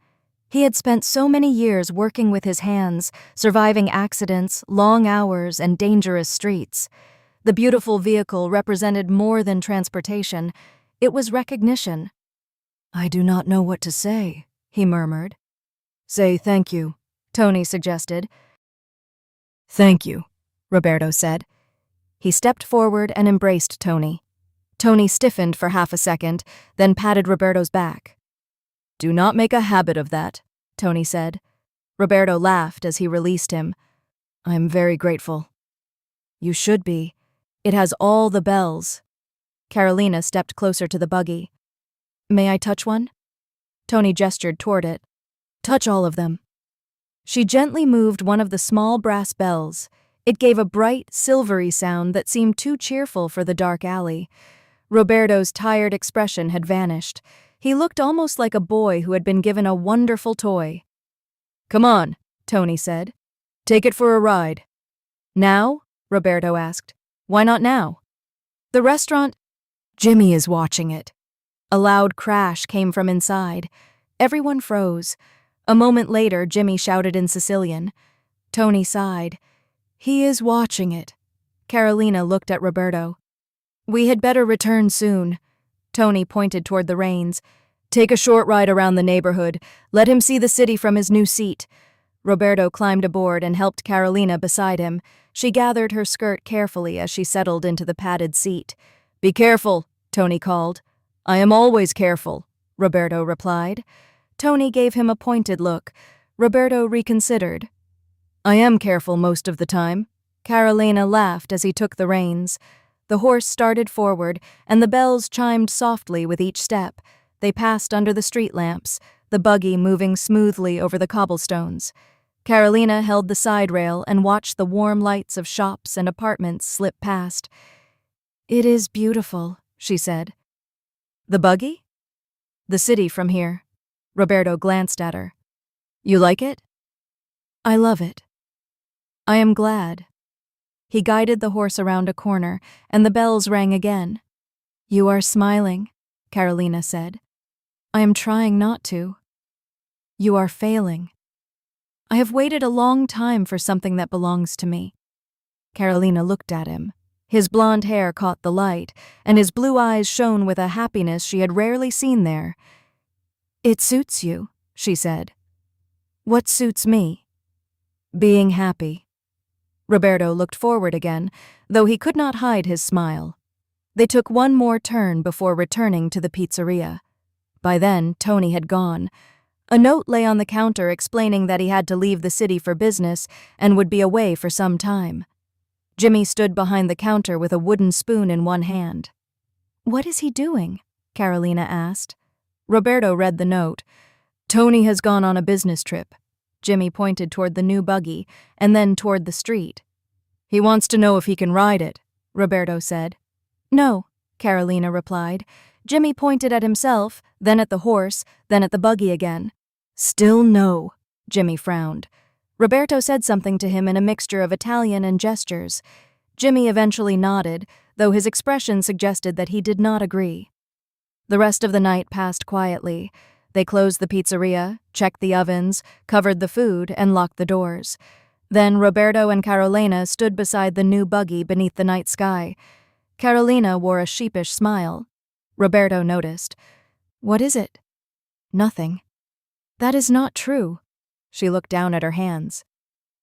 He had spent so many years working with his hands, surviving accidents, long hours, and dangerous streets. The beautiful vehicle represented more than transportation. It was recognition. "I do not know what to say," he murmured. "Say thank you," Tony suggested. "Thank you," Roberto said. He stepped forward and embraced Tony. Tony stiffened for half a second, then patted Roberto's back. "Do not make a habit of that," Tony said. Roberto laughed as he released him. "I'm very grateful." "You should be. It has all the bells." Caroleena stepped closer to the buggy. "May I touch one?" Tony gestured toward it. "Touch all of them." She gently moved one of the small brass bells. It gave a bright, silvery sound that seemed too cheerful for the dark alley. Roberto's tired expression had vanished. He looked almost like a boy who had been given a wonderful toy. "Come on," Tony said. "Take it for a ride." "Now?" Roberto asked. "Why not now?" "The restaurant—" "Jimmy is watching it." A loud crash came from inside. Everyone froze. A moment later, Jimmy shouted in Sicilian. Tony sighed. "He is watching it." Caroleena looked at Roberto. "We had better return soon." Tony pointed toward the reins. "Take a short ride around the neighborhood. Let him see the city from his new seat." Roberto climbed aboard and helped Caroleena beside him. She gathered her skirt carefully as she settled into the padded seat. "Be careful," Tony called. "I am always careful," Roberto replied. Tony gave him a pointed look. Roberto reconsidered. "I am careful most of the time." Caroleena laughed as he took the reins. The horse started forward, and the bells chimed softly with each step. They passed under the street lamps, the buggy moving smoothly over the cobblestones. Caroleena held the side rail and watched the warm lights of shops and apartments slip past. "It is beautiful," she said. "The buggy?" "The city from here." Roberto glanced at her. "You like it?" "I love it." "I am glad." He guided the horse around a corner, and the bells rang again. "You are smiling," Caroleena said. "I am trying not to." "You are failing." "I have waited a long time for something that belongs to me." Caroleena looked at him. His blonde hair caught the light, and his blue eyes shone with a happiness she had rarely seen there. "It suits you," she said. "What suits me?" "Being happy." Roberto looked forward again, though he could not hide his smile. They took one more turn before returning to the pizzeria. By then, Tony had gone. A note lay on the counter explaining that he had to leave the city for business and would be away for some time. Jimmy stood behind the counter with a wooden spoon in one hand. "What is he doing?" Caroleena asked. Roberto read the note. "Tony has gone on a business trip." Jimmy pointed toward the new buggy and then toward the street. "He wants to know if he can ride it," Roberto said. "No," Caroleena replied. Jimmy pointed at himself, then at the horse, then at the buggy again. "Still no," Jimmy frowned. Roberto said something to him in a mixture of Italian and gestures. Jimmy eventually nodded, though his expression suggested that he did not agree. The rest of the night passed quietly. They closed the pizzeria, checked the ovens, covered the food, and locked the doors. Then Roberto and Caroleena stood beside the new buggy beneath the night sky. Caroleena wore a sheepish smile. Roberto noticed. "What is it?" "Nothing." "That is not true." She looked down at her hands.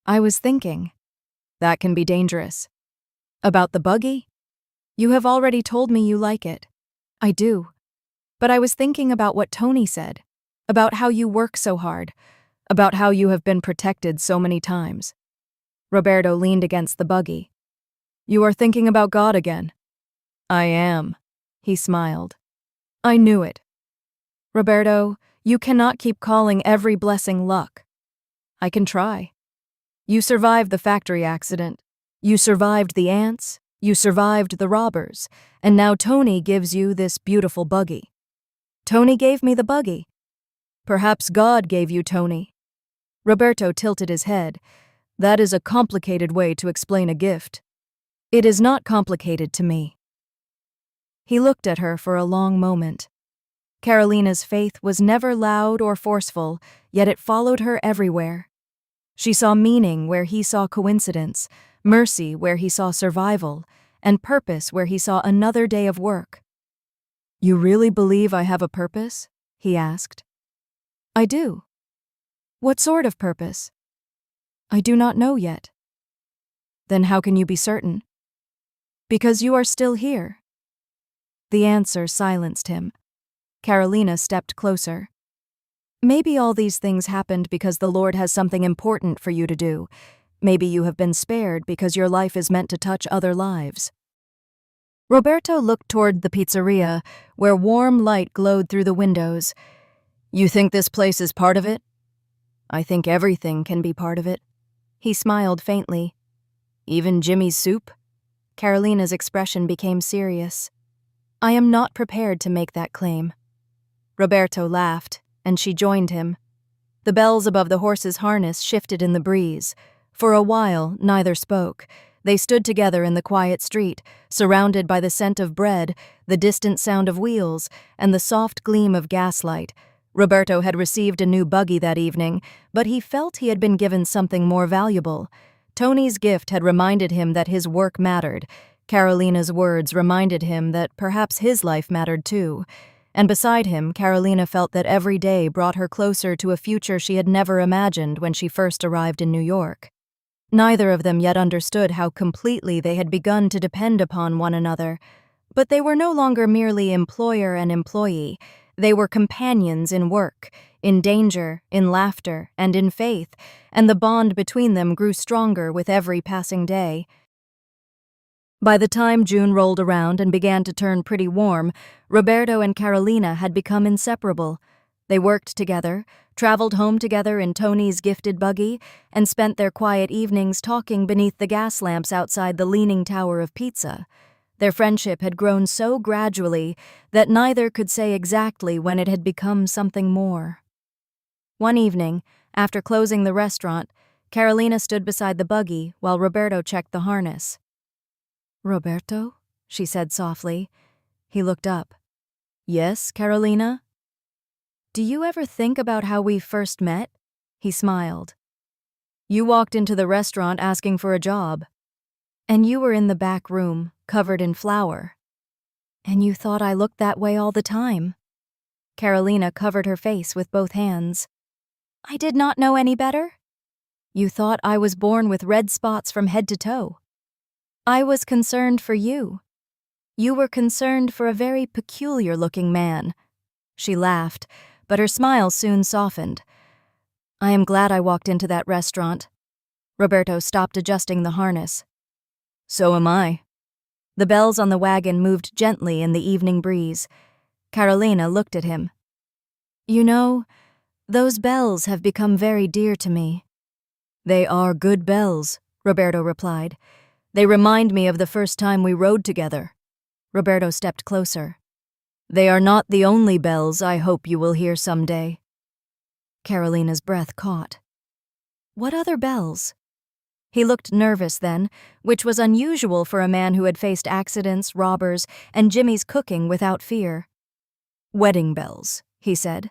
"I was thinking." "That can be dangerous." "About the buggy?" "You have already told me you like it." "I do. But I was thinking about what Tony said, about how you work so hard, about how you have been protected so many times." Roberto leaned against the buggy. "You are thinking about God again." "I am." He smiled. "I knew it." "Roberto, you cannot keep calling every blessing luck." "I can try." "You survived the factory accident. You survived the ants. You survived the robbers. And now Tony gives you this beautiful buggy." "Tony gave me the buggy." "Perhaps God gave you Tony." Roberto tilted his head. "That is a complicated way to explain a gift." "It is not complicated to me." He looked at her for a long moment. Carolina's faith was never loud or forceful, yet it followed her everywhere. She saw meaning where he saw coincidence, mercy where he saw survival, and purpose where he saw another day of work. "You really believe I have a purpose?" he asked. "I do." "What sort of purpose?" "I do not know yet." "Then how can you be certain?" "Because you are still here." The answer silenced him. Caroleena stepped closer. "Maybe all these things happened because the Lord has something important for you to do. Maybe you have been spared because your life is meant to touch other lives." Roberto looked toward the pizzeria, where warm light glowed through the windows. "You think this place is part of it?" "I think everything can be part of it." He smiled faintly. "Even Jimmy's soup?" Carolina's expression became serious. "I am not prepared to make that claim." Roberto laughed, and she joined him. The bells above the horse's harness shifted in the breeze. For a while, neither spoke. They stood together in the quiet street, surrounded by the scent of bread, the distant sound of wheels, and the soft gleam of gaslight. Roberto had received a new buggy that evening, but he felt he had been given something more valuable. Tony's gift had reminded him that his work mattered. Carolina's words reminded him that perhaps his life mattered too. And beside him, Caroleena felt that every day brought her closer to a future she had never imagined when she first arrived in New York. Neither of them yet understood how completely they had begun to depend upon one another. But they were no longer merely employer and employee. They were companions in work, in danger, in laughter, and in faith, and the bond between them grew stronger with every passing day. By the time June rolled around and began to turn pretty warm, Roberto and Caroleena had become inseparable. They worked together, traveled home together in Tony's gifted buggy, and spent their quiet evenings talking beneath the gas lamps outside the Leaning Tower of Pizza. Their friendship had grown so gradually that neither could say exactly when it had become something more. One evening, after closing the restaurant, Caroleena stood beside the buggy while Roberto checked the harness. "Roberto?" she said softly. He looked up. "Yes, Caroleena?" "Do you ever think about how we first met?" He smiled. "You walked into the restaurant asking for a job. And you were in the back room, covered in flour. And you thought I looked that way all the time." Caroleena covered her face with both hands. "I did not know any better?" "You thought I was born with red spots from head to toe." "I was concerned for you. You were concerned for a very peculiar-looking man." She laughed, but her smile soon softened. "I am glad I walked into that restaurant." Roberto stopped adjusting the harness. "So am I." The bells on the wagon moved gently in the evening breeze. Caroleena looked at him. "You know, those bells have become very dear to me." "They are good bells," Roberto replied. "They remind me of the first time we rode together." Roberto stepped closer. "They are not the only bells I hope you will hear someday." Carolina's breath caught. "What other bells?" He looked nervous then, which was unusual for a man who had faced accidents, robbers, and Jimmy's cooking without fear. "Wedding bells," he said.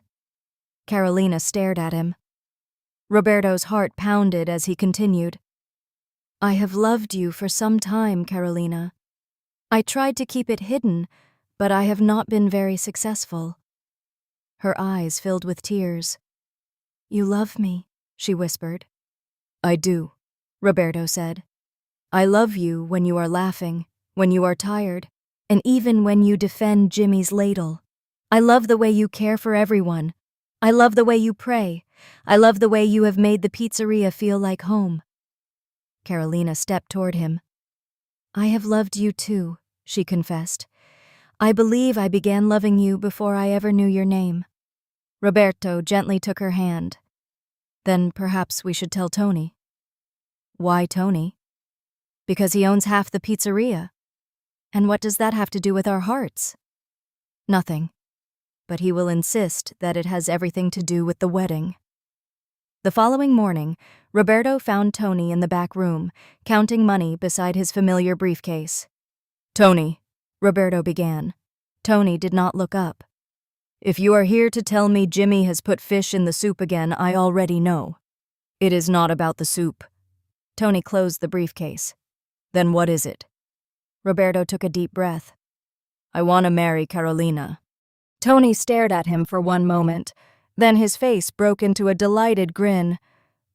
Caroleena stared at him. Roberto's heart pounded as he continued. I have loved you for some time, Caroleena. I tried to keep it hidden, but I have not been very successful. Her eyes filled with tears. You love me, she whispered. I do, Roberto said. I love you when you are laughing, when you are tired, and even when you defend Jimmy's ladle. I love the way you care for everyone. I love the way you pray. I love the way you have made the pizzeria feel like home. Caroleena stepped toward him. I have loved you too, she confessed. I believe I began loving you before I ever knew your name. Roberto gently took her hand. Then perhaps we should tell Tony. Why Tony? Because he owns half the pizzeria. And what does that have to do with our hearts? Nothing. But he will insist that it has everything to do with the wedding. The following morning, Roberto found Tony in the back room, counting money beside his familiar briefcase. Tony, Roberto began. Tony did not look up. If you are here to tell me Jimmy has put fish in the soup again, I already know. It is not about the soup. Tony closed the briefcase. Then what is it? Roberto took a deep breath. I want to marry Caroleena. Tony stared at him for one moment. Then his face broke into a delighted grin.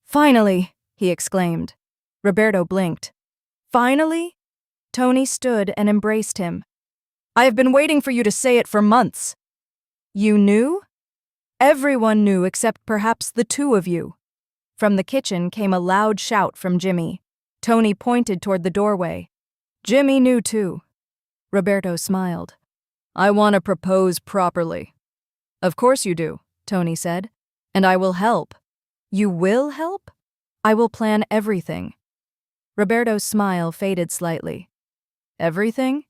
Finally, he exclaimed. Roberto blinked. Finally? Tony stood and embraced him. I have been waiting for you to say it for months. You knew? Everyone knew except perhaps the two of you. From the kitchen came a loud shout from Jimmy. Tony pointed toward the doorway. Jimmy knew too. Roberto smiled. I want to propose properly. Of course you do, Tony said. And I will help. You will help? I will plan everything. Roberto's smile faded slightly. Everything?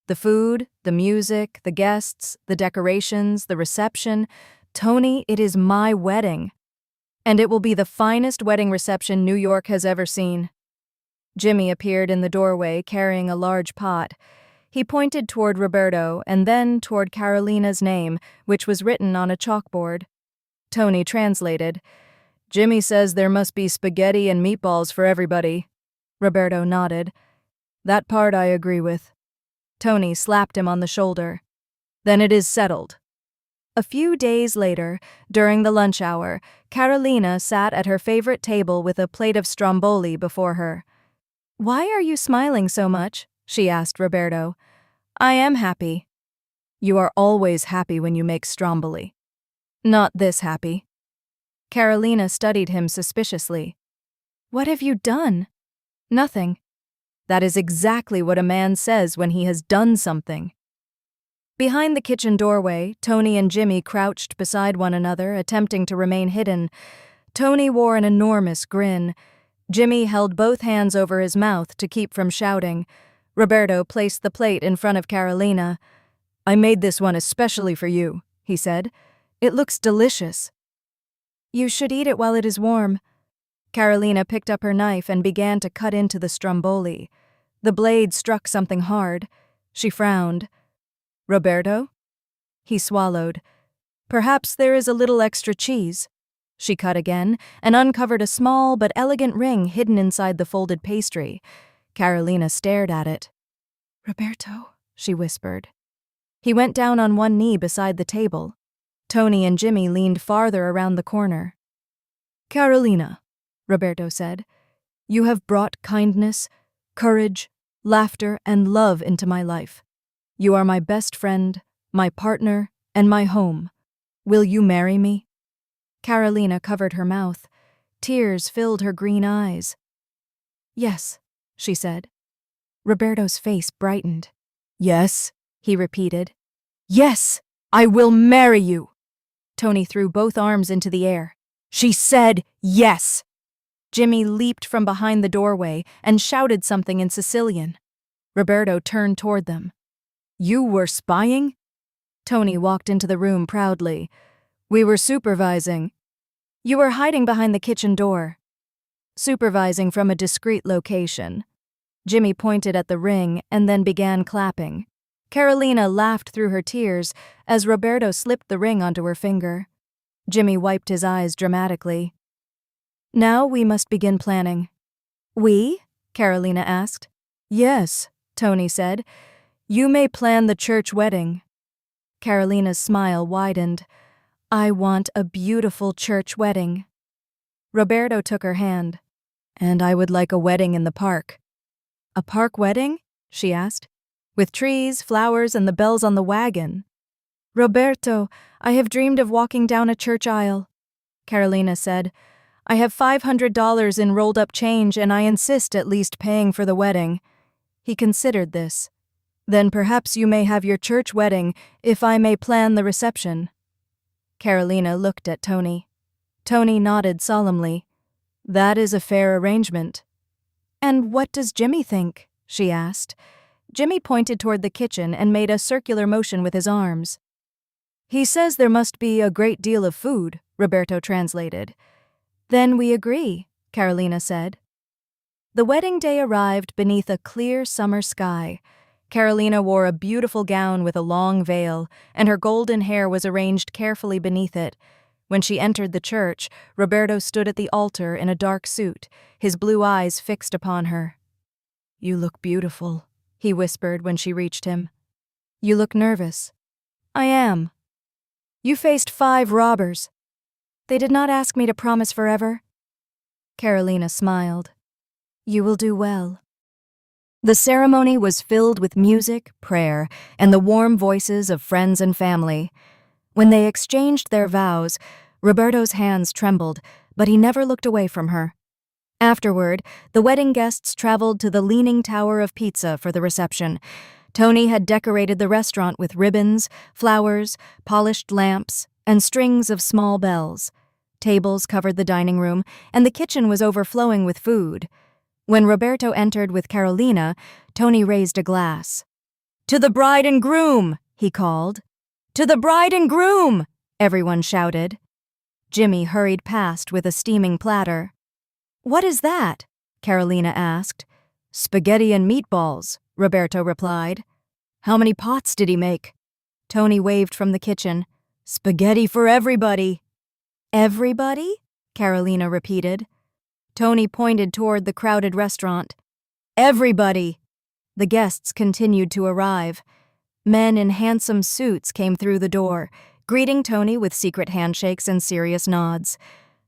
The food, the music, the guests, the decorations, the reception. Tony, it is my wedding. And it will be the finest wedding reception New York has ever seen. Jimmy appeared in the doorway carrying a large pot. He pointed toward Roberto and then toward Caroleena's name, which was written on a chalkboard. Tony translated. Jimmy says there must be spaghetti and meatballs for everybody. Roberto nodded. That part I agree with. Tony slapped him on the shoulder. Then it is settled. A few days later, during the lunch hour, Caroleena sat at her favorite table with a plate of stromboli before her. Why are you smiling so much? She asked Roberto. I am happy. You are always happy when you make stromboli. Not this happy. Caroleena studied him suspiciously. What have you done? Nothing. That is exactly what a man says when he has done something. Behind the kitchen doorway, Tony and Jimmy crouched beside one another, attempting to remain hidden. Tony wore an enormous grin. Jimmy held both hands over his mouth to keep from shouting. Roberto placed the plate in front of Caroleena. I made this one especially for you, he said. It looks delicious. You should eat it while it is warm. Caroleena picked up her knife and began to cut into the stromboli. The blade struck something hard. She frowned. Roberto? He swallowed. Perhaps there is a little extra cheese. She cut again and uncovered a small but elegant ring hidden inside the folded pastry. Caroleena stared at it. Roberto, she whispered. He went down on one knee beside the table. Tony and Jimmy leaned farther around the corner. Caroleena, Roberto said, you have brought kindness, courage, laughter, and love into my life. You are my best friend, my partner, and my home. Will you marry me? Caroleena covered her mouth. Tears filled her green eyes. Yes, she said. Roberto's face brightened. Yes, he repeated. Yes, I will marry you. Tony threw both arms into the air. She said yes. Jimmy leaped from behind the doorway and shouted something in Sicilian. Roberto turned toward them. You were spying? Tony walked into the room proudly. We were supervising. You were hiding behind the kitchen door. Supervising from a discreet location. Jimmy pointed at the ring and then began clapping. Caroleena laughed through her tears as Roberto slipped the ring onto her finger. Jimmy wiped his eyes dramatically. Now we must begin planning. We? Caroleena asked. Yes, Tony said. You may plan the church wedding. Carolina's smile widened. I want a beautiful church wedding. Roberto took her hand. And I would like a wedding in the park. A park wedding? She asked. With trees, flowers, and the bells on the wagon. Roberto, I have dreamed of walking down a church aisle. Caroleena said. I have $500 in rolled-up change and I insist at least paying for the wedding. He considered this. Then perhaps you may have your church wedding if I may plan the reception. Caroleena looked at Tony. Tony nodded solemnly. That is a fair arrangement. And what does Jimmy think? She asked. Jimmy pointed toward the kitchen and made a circular motion with his arms. He says there must be a great deal of food, Roberto translated. Then we agree, Caroleena said. The wedding day arrived beneath a clear summer sky. Caroleena wore a beautiful gown with a long veil, and her golden hair was arranged carefully beneath it. When she entered the church, Roberto stood at the altar in a dark suit, his blue eyes fixed upon her. You look beautiful, he whispered when she reached him. You look nervous. I am. You faced 5 robbers. They did not ask me to promise forever. Caroleena smiled. You will do well. The ceremony was filled with music, prayer, and the warm voices of friends and family. When they exchanged their vows, Roberto's hands trembled, but he never looked away from her. Afterward, the wedding guests traveled to the Leaning Tower of Pizza for the reception. Tony had decorated the restaurant with ribbons, flowers, polished lamps, and strings of small bells. Tables covered the dining room, and the kitchen was overflowing with food. When Roberto entered with Caroleena, Tony raised a glass. To the bride and groom, he called. To the bride and groom, everyone shouted. Jimmy hurried past with a steaming platter. What is that? Caroleena asked. Spaghetti and meatballs, Roberto replied. How many pots did he make? Tony waved from the kitchen. Spaghetti for everybody. Everybody? Caroleena repeated. Tony pointed toward the crowded restaurant. Everybody! The guests continued to arrive. Men in handsome suits came through the door, greeting Tony with secret handshakes and serious nods.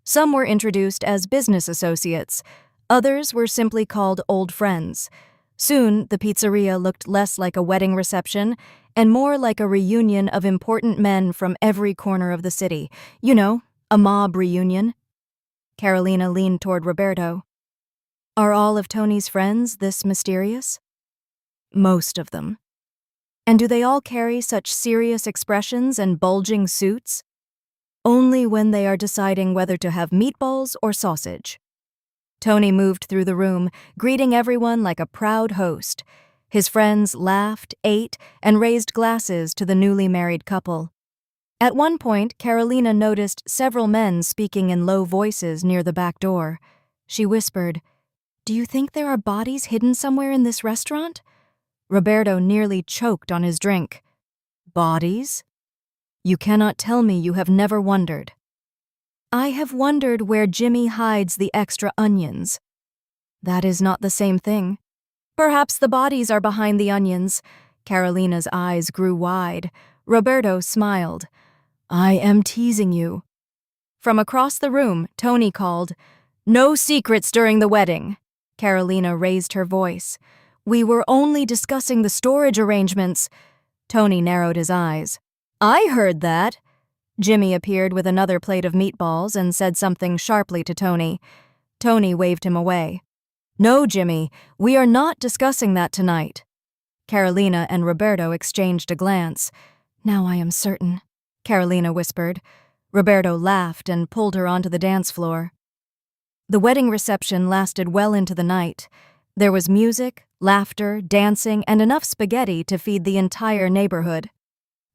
Some were introduced as business associates. Others were simply called old friends. Soon, the pizzeria looked less like a wedding reception and more like a reunion of important men from every corner of the city. You know, a mob reunion. Caroleena leaned toward Roberto. Are all of Tony's friends this mysterious? Most of them. And do they all carry such serious expressions and bulging suits? Only when they are deciding whether to have meatballs or sausage. Tony moved through the room, greeting everyone like a proud host. His friends laughed, ate, and raised glasses to the newly married couple. At one point, Caroleena noticed several men speaking in low voices near the back door. She whispered, Do you think there are bodies hidden somewhere in this restaurant? Roberto nearly choked on his drink. Bodies? You cannot tell me you have never wondered. I have wondered where Jimmy hides the extra onions. That is not the same thing. Perhaps the bodies are behind the onions. Carolina's eyes grew wide. Roberto smiled. I am teasing you. From across the room, Tony called, No secrets during the wedding. Caroleena raised her voice. We were only discussing the storage arrangements. Tony narrowed his eyes. I heard that. Jimmy appeared with another plate of meatballs and said something sharply to Tony. Tony waved him away. No, Jimmy, we are not discussing that tonight. Caroleena and Roberto exchanged a glance. Now I am certain, Caroleena whispered. Roberto laughed and pulled her onto the dance floor. The wedding reception lasted well into the night. There was music, laughter, dancing, and enough spaghetti to feed the entire neighborhood.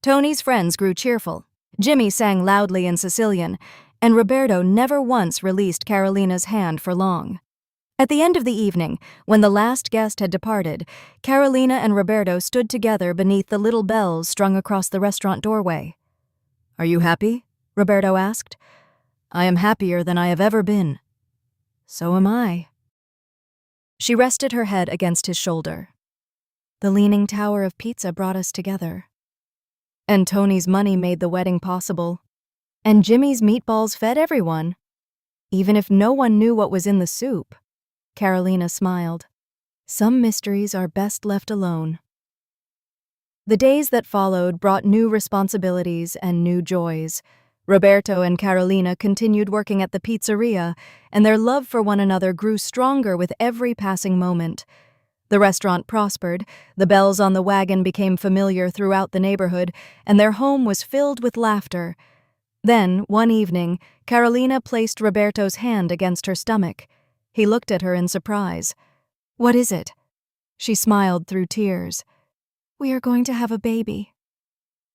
Tony's friends grew cheerful. Jimmy sang loudly in Sicilian, and Roberto never once released Carolina's hand for long. At the end of the evening, when the last guest had departed, Caroleena and Roberto stood together beneath the little bells strung across the restaurant doorway. Are you happy? Roberto asked. I am happier than I have ever been. So am I. She rested her head against his shoulder. The Leaning Tower of Pizza brought us together. And Tony's money made the wedding possible. And Jimmy's meatballs fed everyone. Even if no one knew what was in the soup. Caroleena smiled. Some mysteries are best left alone. The days that followed brought new responsibilities and new joys. Roberto and Caroleena continued working at the pizzeria, and their love for one another grew stronger with every passing moment. The restaurant prospered, the bells on the wagon became familiar throughout the neighborhood, and their home was filled with laughter. Then, one evening, Caroleena placed Roberto's hand against her stomach. He looked at her in surprise. What is it? She smiled through tears. We are going to have a baby.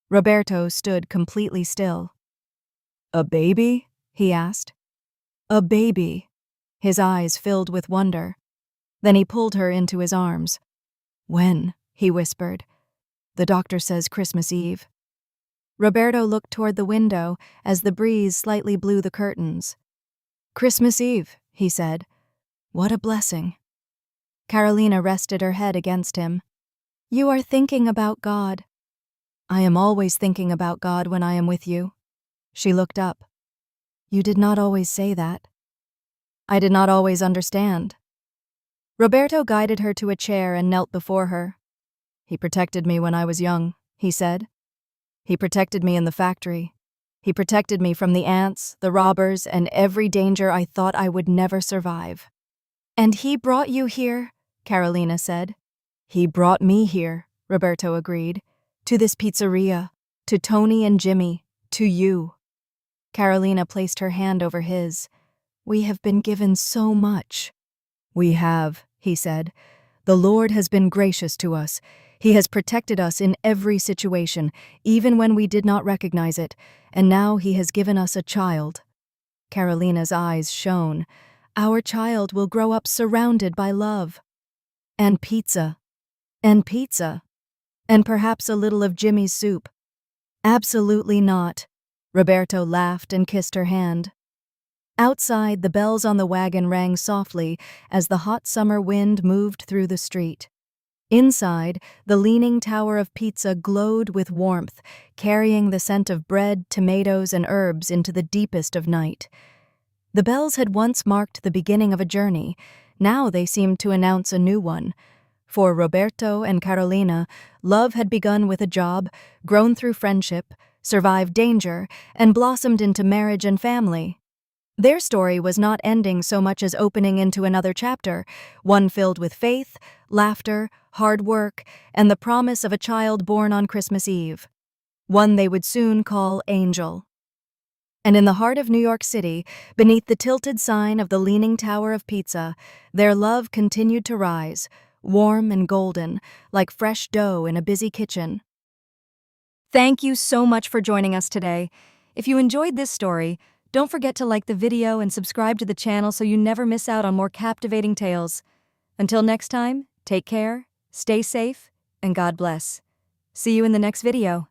Roberto stood completely still. A baby? He asked. A baby. His eyes filled with wonder. Then he pulled her into his arms. When? He whispered. The doctor says Christmas Eve. Roberto looked toward the window as the breeze slightly blew the curtains. Christmas Eve, he said. What a blessing. Caroleena rested her head against him. You are thinking about God. I am always thinking about God when I am with you. She looked up. You did not always say that. I did not always understand. Roberto guided her to a chair and knelt before her. He protected me when I was young, he said. He protected me in the factory. He protected me from the ants, the robbers, and every danger I thought I would never survive. And he brought you here, Caroleena said. He brought me here, Roberto agreed. To this pizzeria, to Tony and Jimmy, to you. Caroleena placed her hand over his. We have been given so much. We have, he said. The Lord has been gracious to us. He has protected us in every situation, even when we did not recognize it, and now he has given us a child. Carolina's eyes shone. Our child will grow up surrounded by love. And pizza. And pizza. And perhaps a little of Jimmy's soup. Absolutely not. Roberto laughed and kissed her hand. Outside, the bells on the wagon rang softly as the hot summer wind moved through the street. Inside, the Leaning Tower of Pizza glowed with warmth, carrying the scent of bread, tomatoes, and herbs into the deepest of night. The bells had once marked the beginning of a journey. Now they seemed to announce a new one. For Roberto and Caroleena, love had begun with a job, grown through friendship, survived danger, and blossomed into marriage and family. Their story was not ending so much as opening into another chapter, one filled with faith, laughter, hard work, and the promise of a child born on Christmas Eve. One they would soon call Angel. And in the heart of New York City, beneath the tilted sign of the Leaning Tower of Pizza, their love continued to rise, warm and golden, like fresh dough in a busy kitchen. Thank you so much for joining us today. If you enjoyed this story, don't forget to like the video and subscribe to the channel so you never miss out on more captivating tales. Until next time, take care, stay safe, and God bless. See you in the next video.